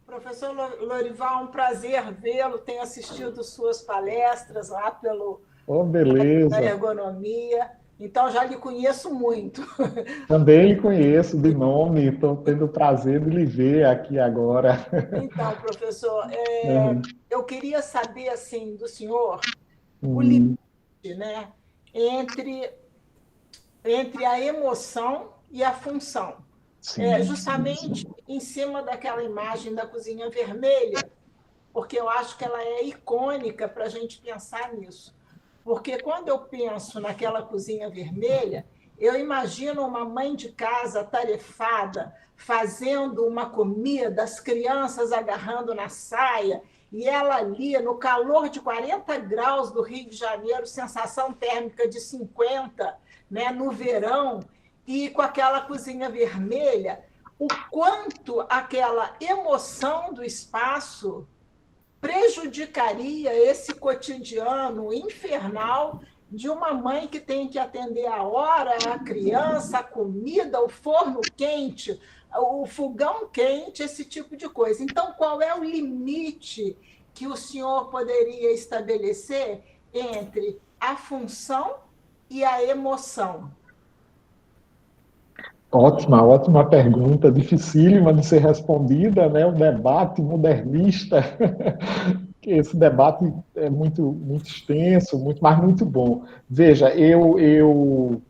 Professor Lorival, um prazer vê-lo. Tenho assistido suas palestras lá pelo beleza. da ergonomia. Então, já lhe conheço muito. Também lhe conheço de nome, estou tendo o prazer de lhe ver aqui agora. Então, professor, Uhum. eu queria saber, assim, do senhor, o limite, Hum, né, entre, entre a emoção e a função. sim. Justamente em cima daquela imagem da cozinha vermelha, porque eu acho que ela é icônica para a gente pensar nisso. Porque quando eu penso naquela cozinha vermelha, eu imagino uma mãe de casa atarefada, fazendo uma comida, as crianças agarrando na saia, e ela ali, no calor de 40 graus do Rio de Janeiro, sensação térmica de 50, né, no verão, e com aquela cozinha vermelha, o quanto aquela emoção do espaço prejudicaria esse cotidiano infernal de uma mãe que tem que atender a hora, a criança, a comida, o forno quente, o fogão quente, esse tipo de coisa. Então, qual é o limite que o senhor poderia estabelecer entre a função e a emoção? Ótima, ótima pergunta, dificílima de ser respondida, né? Um debate modernista. Esse debate é muito extenso, mas muito bom. Veja, eu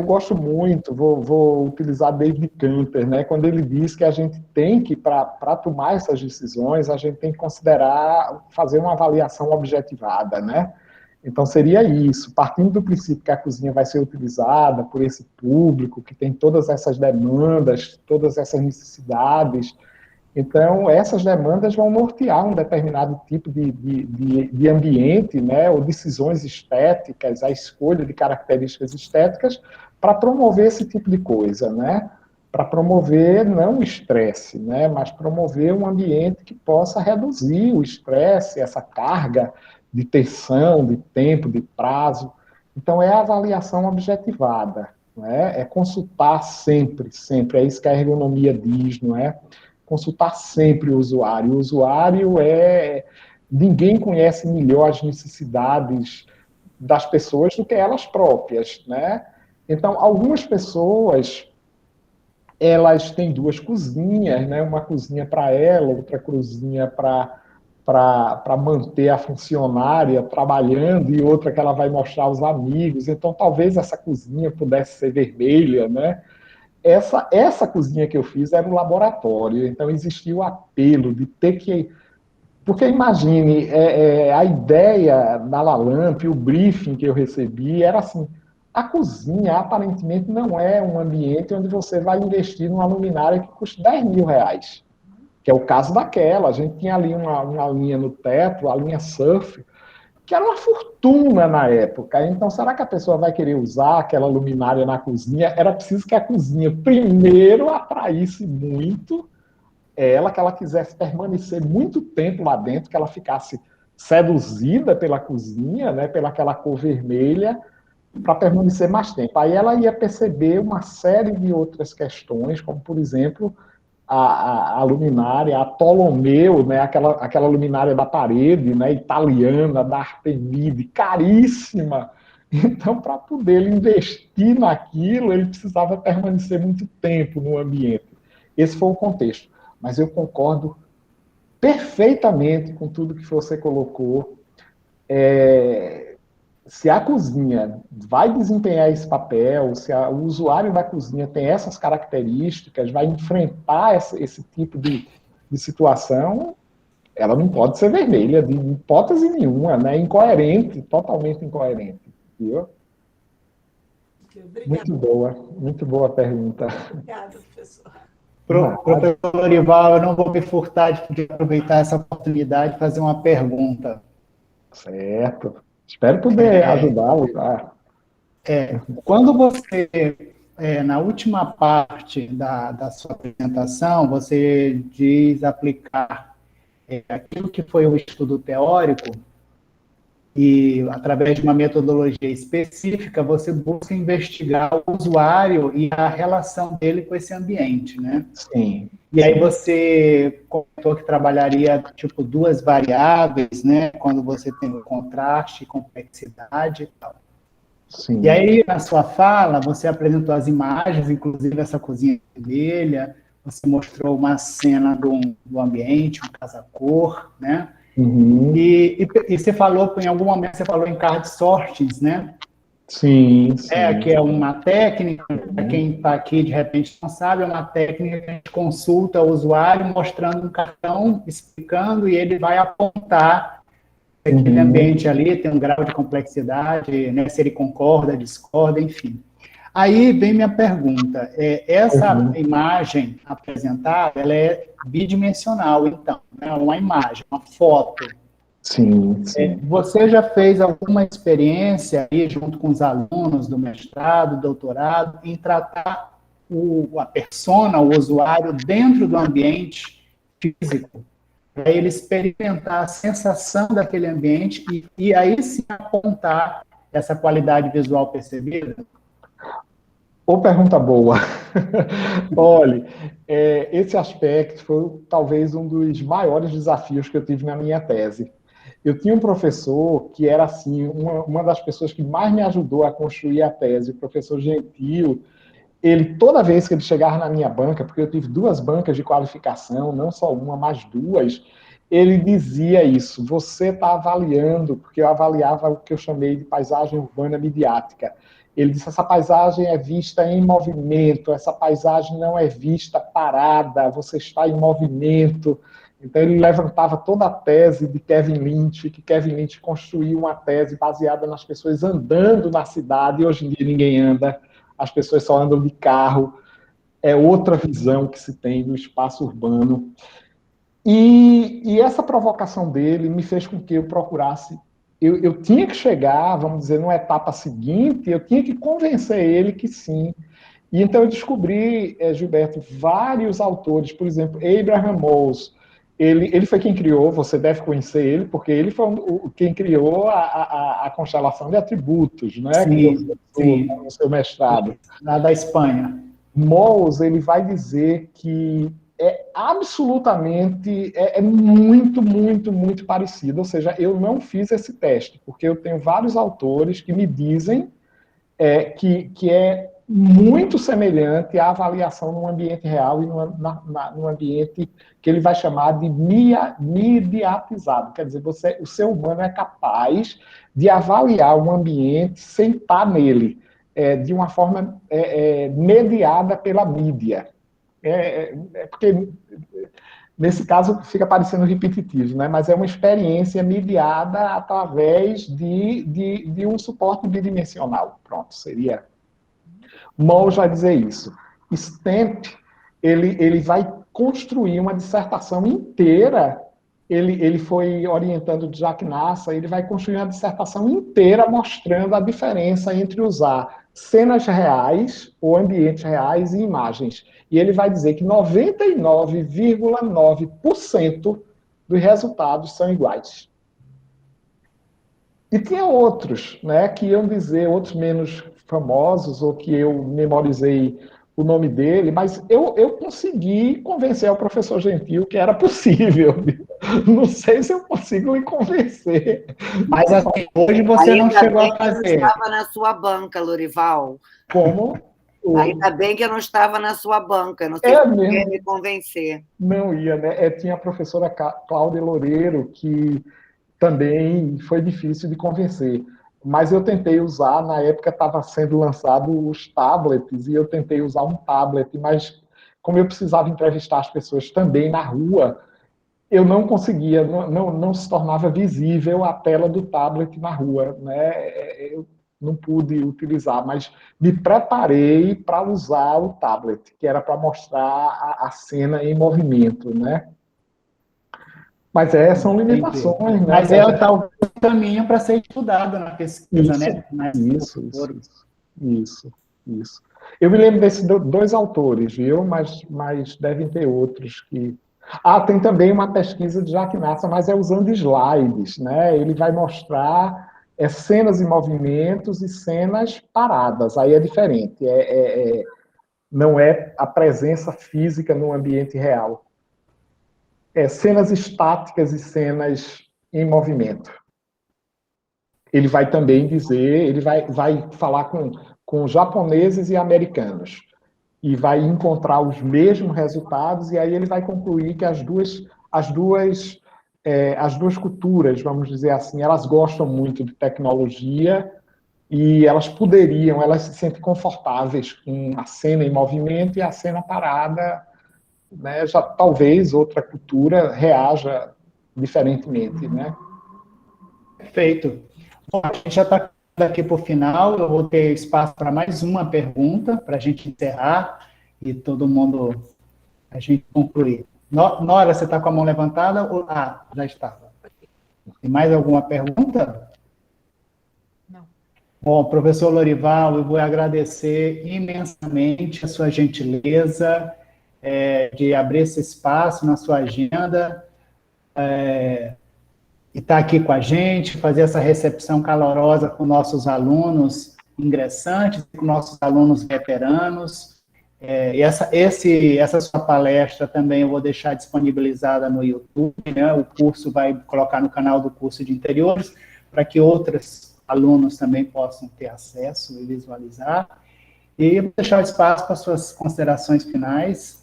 gosto muito, vou utilizar David Canter, né? Quando ele diz que a gente tem que, para tomar essas decisões, a gente tem que considerar, fazer uma avaliação objetivada, né? Então, seria isso, partindo do princípio que a cozinha vai ser utilizada por esse público, que tem todas essas demandas, todas essas necessidades. Então, essas demandas vão nortear um determinado tipo de ambiente, né, ou decisões estéticas, a escolha de características estéticas para promover esse tipo de coisa, né? Para promover não o estresse, né, mas promover um ambiente que possa reduzir o estresse, essa carga de tensão, de tempo, de prazo. Então, é a avaliação objetivada, né? É consultar sempre, sempre, é isso que a ergonomia diz, não é? Consultar sempre o usuário. O usuário é. Ninguém conhece melhor as necessidades das pessoas do que elas próprias, né? Então, algumas pessoas, elas têm duas cozinhas, né? Uma cozinha para ela, outra cozinha para manter a funcionária trabalhando e outra que ela vai mostrar aos amigos. Então, talvez essa cozinha pudesse ser vermelha, né? Essa cozinha que eu fiz era um laboratório, então existia o apelo de ter que. Porque imagine, a ideia da Lalamp, o briefing que eu recebi era assim: a cozinha aparentemente não é um ambiente onde você vai investir numa luminária que custa R$ 10.000, que é o caso daquela. A gente tinha ali uma linha no teto, a linha surf, que era uma fortuna na época. Então, será que a pessoa vai querer usar aquela luminária na cozinha? Era preciso que a cozinha primeiro atraísse muito ela, que ela quisesse permanecer muito tempo lá dentro, que ela ficasse seduzida pela cozinha, né, pela aquela cor vermelha, para permanecer mais tempo. Aí ela ia perceber uma série de outras questões, como, por exemplo, a luminária, a Ptolomeu, né, aquela luminária da parede, né, italiana, da Artemide, caríssima. Então, para poder investir naquilo, ele precisava permanecer muito tempo no ambiente. Esse foi o contexto. Mas eu concordo perfeitamente com tudo que você colocou. Se a cozinha vai desempenhar esse papel, se o usuário da cozinha tem essas características, vai enfrentar esse tipo de situação, ela não pode ser vermelha, de hipótese nenhuma, né? Incoerente, totalmente incoerente. Viu? Obrigada, Muito boa a pergunta. obrigada, professor. Professor Lorival, eu não vou me furtar de aproveitar essa oportunidade e fazer uma pergunta. Certo. Espero poder ajudá-lo. Quando você, na última parte da sua apresentação, você diz aplicar aquilo que foi o estudo teórico e, através de uma metodologia específica, você busca investigar o usuário e a relação dele com esse ambiente, né? Sim. E aí você comentou que trabalharia, tipo, duas variáveis, né? Quando você tem o contraste, complexidade e tal. Sim. E aí, na sua fala, você apresentou as imagens, inclusive essa cozinha vermelha, você mostrou uma cena do ambiente, um casa-cor, né? Uhum. E você falou, em algum momento, você falou em card sortings, né? Sim, sim. Que é uma técnica, para quem está aqui de repente não sabe, é uma técnica que a gente consulta o usuário mostrando um cartão, explicando, e ele vai apontar se aquele ambiente ali tem um grau de complexidade, né, se ele concorda, discorda, enfim. Aí vem minha pergunta, essa imagem apresentada, ela é bidimensional, então, né, uma imagem, uma foto. Sim, sim. Você já fez alguma experiência aí, junto com os alunos do mestrado, doutorado, em tratar a persona, o usuário, dentro do ambiente físico, para ele experimentar a sensação daquele ambiente e aí sim apontar essa qualidade visual percebida? Ô, pergunta boa. Olha, esse aspecto foi talvez um dos maiores desafios que eu tive na minha tese. Eu tinha um professor que era, assim, uma das pessoas que mais me ajudou a construir a tese, o professor Gentil. Ele, toda vez que ele chegava na minha banca, porque eu tive 2 bancas de qualificação, não só uma, mas 2, ele dizia isso: você está avaliando, porque eu avaliava o que eu chamei de paisagem urbana midiática. Ele disse: essa paisagem é vista em movimento, essa paisagem não é vista parada, você está em movimento. Então ele levantava toda a tese de Kevin Lynch, que Kevin Lynch construiu uma tese baseada nas pessoas andando na cidade, e hoje em dia ninguém anda, as pessoas só andam de carro. É outra visão que se tem do espaço urbano. E essa provocação dele me fez com que eu procurasse. Eu tinha que chegar, vamos dizer, numa etapa seguinte, eu tinha que convencer ele que sim. E então eu descobri, Gilberto, vários autores, por exemplo, Abraham Mose. Ele foi quem criou, você deve conhecer ele, porque ele foi quem criou a constelação de atributos, né, que você Sim. no seu mestrado. Lá da Espanha. Mose, ele vai dizer que absolutamente, muito, muito, muito parecido. Ou seja, eu não fiz esse teste, porque eu tenho vários autores que me dizem que é muito semelhante à avaliação num ambiente real e num ambiente que ele vai chamar de mediatizado. Quer dizer, o ser humano é capaz de avaliar um ambiente sem estar nele, de uma forma mediada pela mídia. Porque, nesse caso, fica parecendo repetitivo, né? Mas é uma experiência mediada através de um suporte bidimensional. Pronto, seria. Moll vai dizer isso. Stamp, ele vai construir uma dissertação inteira. Ele foi orientando o Jack Nassa, ele vai construir uma dissertação inteira mostrando a diferença entre usar cenas reais ou ambientes reais e imagens. E ele vai dizer que 99,9% dos resultados são iguais. E tinha outros, né, que iam dizer, outros menos famosos, ou que eu memorizei o nome dele, mas eu consegui convencer o professor Gentil que era possível. Não sei se eu consigo lhe convencer. Mas assim, hoje você não chegou a fazer. Ainda bem que eu não estava na sua banca, Lorival. Como? Ainda bem que eu não estava na sua banca, não sei se você ia me convencer. Não ia, né? Tinha a professora Cláudia Loureiro, que também foi difícil de convencer. Mas eu tentei usar, na época estava sendo lançado os tablets, e eu tentei usar um tablet, mas como eu precisava entrevistar as pessoas também na rua, eu não conseguia, não se tornava visível a tela do tablet na rua, né? Eu não pude utilizar, mas me preparei para usar o tablet, que era para mostrar a cena em movimento, né? Mas são limitações, né? Mas é talvez um caminho para ser estudado na pesquisa, né? Isso. Eu me lembro desses 2 autores, viu? Mas devem ter outros que... tem também uma pesquisa de Jack Nassa, mas é usando slides, né? Ele vai mostrar cenas em movimentos e cenas paradas, aí é diferente. Não é a presença física no ambiente real. Cenas estáticas e cenas em movimento. ele vai também dizer, ele vai falar com japoneses e americanos, e vai encontrar os mesmos resultados, e aí ele vai concluir que as duas culturas, vamos dizer assim, elas gostam muito de tecnologia, e elas se sentem confortáveis com a cena em movimento e a cena parada, né? Já talvez outra cultura reaja diferentemente, né? Perfeito. Bom, a gente já está aqui para o final, eu vou ter espaço para mais uma pergunta, para a gente encerrar e todo mundo, a gente concluir. Nora, você está com a mão levantada? Já estava. Tem mais alguma pergunta? Não. Bom, professor Lorival, eu vou agradecer imensamente a sua gentileza de abrir esse espaço na sua agenda, e estar aqui com a gente, fazer essa recepção calorosa com nossos alunos ingressantes, com nossos alunos veteranos. E essa sua palestra também eu vou deixar disponibilizada no YouTube, né? O curso vai colocar no canal do curso de interiores, para que outros alunos também possam ter acesso e visualizar. E vou deixar o espaço para suas considerações finais.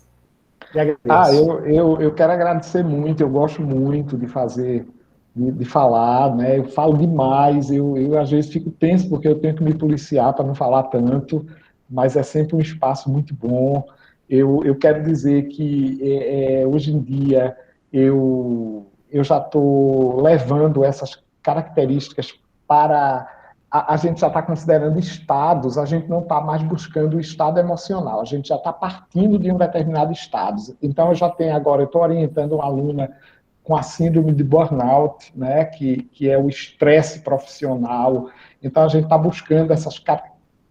E agradeço. Eu quero agradecer muito, eu gosto muito de fazer, de falar, né? Eu falo demais, eu às vezes fico tenso porque eu tenho que me policiar para não falar tanto, mas é sempre um espaço muito bom. Eu quero dizer que hoje em dia eu já estou levando essas características para... A gente já está considerando estados, a gente não está mais buscando o estado emocional, a gente já está partindo de um determinado estado. Então, eu estou orientando uma aluna com a síndrome de burnout, né, que é o estresse profissional. Então, a gente está buscando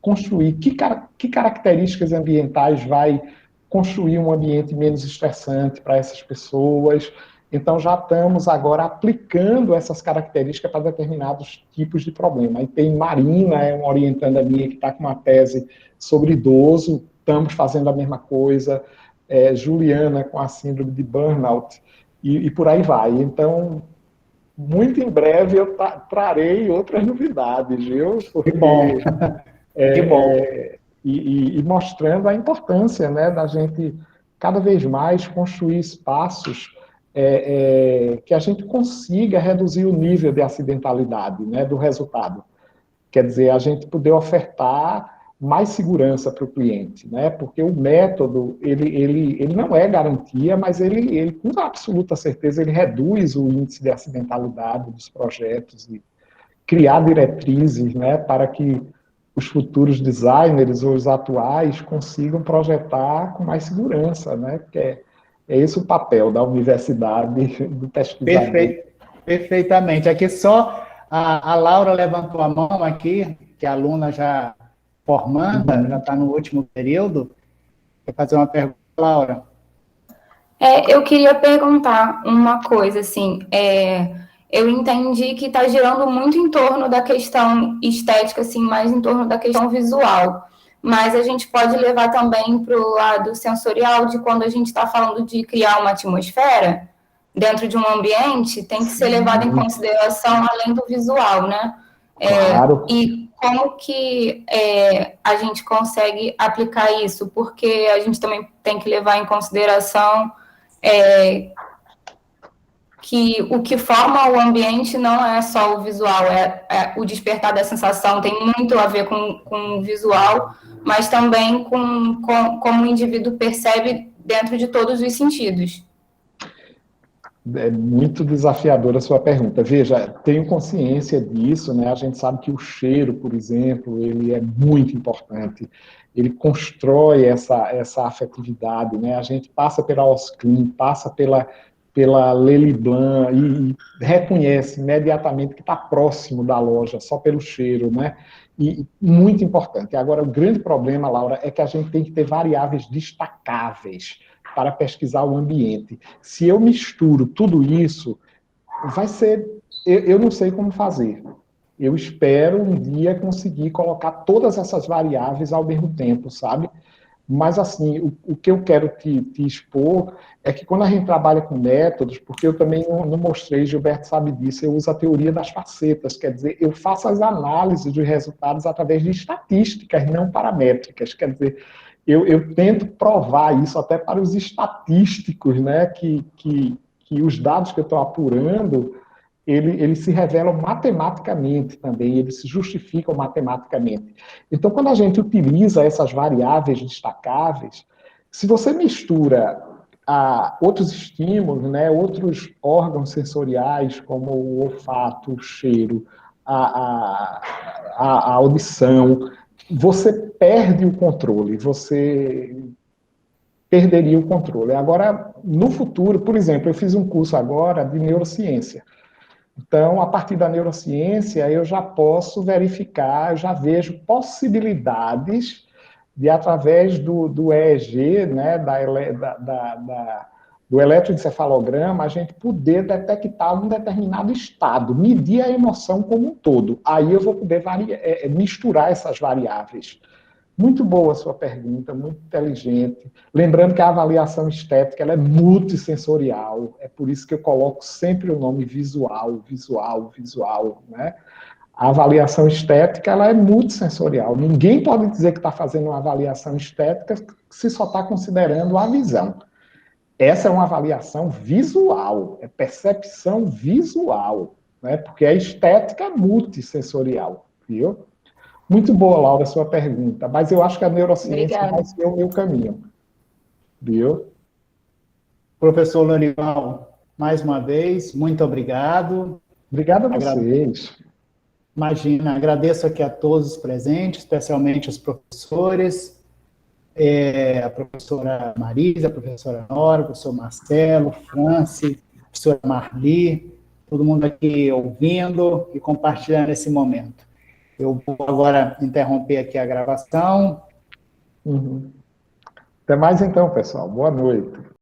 construir que características ambientais vai construir um ambiente menos estressante para essas pessoas. Então, já estamos agora aplicando essas características para determinados tipos de problema. Aí tem Marina, uma orientanda minha que está com uma tese sobre idoso, estamos fazendo a mesma coisa, Juliana com a síndrome de burnout, e por aí vai. Então, muito em breve eu trarei outras novidades, viu? Porque, que bom. Que bom. E mostrando a importância, né, da gente cada vez mais construir espaços que a gente consiga reduzir o nível de acidentalidade, né, do resultado. Quer dizer, a gente poder ofertar mais segurança para o cliente, né, porque o método, ele não é garantia, mas ele, com absoluta certeza, ele reduz o índice de acidentalidade dos projetos e criar diretrizes, né, para que os futuros designers ou os atuais consigam projetar com mais segurança, né, porque é esse o papel da universidade, do pesquisador. Perfeitamente. Aqui só a Laura levantou a mão aqui, que a aluna já formanda, já está no último período. Quer fazer uma pergunta, Laura? Eu queria perguntar uma coisa, assim, eu entendi que está girando muito em torno da questão estética, assim, mais em torno da questão visual. Mas a gente pode levar também para o lado sensorial, de quando a gente está falando de criar uma atmosfera dentro de um ambiente, tem que ser levado em consideração além do visual, né? Claro. E como que a gente consegue aplicar isso? Porque a gente também tem que levar em consideração que o que forma o ambiente não é só o visual, o despertar da sensação tem muito a ver com o visual, mas também com como o indivíduo percebe dentro de todos os sentidos. É muito desafiadora a sua pergunta. Veja, tenho consciência disso, né? A gente sabe que o cheiro, por exemplo, ele é muito importante. Ele constrói essa afetividade, né? A gente passa pela Osclean, passa pela Lely Blanc e reconhece imediatamente que está próximo da loja, só pelo cheiro, né? E muito importante. Agora, o grande problema, Laura, é que a gente tem que ter variáveis destacáveis para pesquisar o ambiente. Se eu misturo tudo isso, vai ser... Eu não sei como fazer. Eu espero um dia conseguir colocar todas essas variáveis ao mesmo tempo, sabe? Mas, assim, o que eu quero te expor é que quando a gente trabalha com métodos, porque eu também não mostrei, Gilberto sabe disso, eu uso a teoria das facetas, quer dizer, eu faço as análises dos resultados através de estatísticas, não paramétricas, quer dizer, eu tento provar isso até para os estatísticos, né, que os dados que eu estou apurando, eles se revelam matematicamente também, eles se justificam matematicamente. Então, quando a gente utiliza essas variáveis destacáveis, se você mistura outros estímulos, né, outros órgãos sensoriais, como o olfato, o cheiro, a audição, você perde o controle, você perderia o controle. Agora, no futuro, por exemplo, eu fiz um curso agora de neurociência. Então, a partir da neurociência, eu já posso verificar, já vejo possibilidades de, através do EEG, né, do eletroencefalograma, a gente poder detectar um determinado estado, medir a emoção como um todo. Aí eu vou poder misturar essas variáveis. Muito boa a sua pergunta, muito inteligente. Lembrando que a avaliação estética ela é multissensorial, é por isso que eu coloco sempre o nome visual, visual, visual, né? A avaliação estética ela é multissensorial. Ninguém pode dizer que está fazendo uma avaliação estética se só está considerando a visão. Essa é uma avaliação visual, é percepção visual, né? Porque a estética é multissensorial, viu? Muito boa, Laura, a sua pergunta, mas eu acho que a neurociência Obrigada. vai ser o meu caminho, viu? Professor Lorival, mais uma vez, muito obrigado. Obrigado a vocês. Imagina, agradeço aqui a todos os presentes, especialmente os professores, a professora Marisa, a professora Nora, o professor Marcelo, Franci, a professora Marli, todo mundo aqui ouvindo e compartilhando esse momento. Eu vou agora interromper aqui a gravação. Até mais então, pessoal. Boa noite.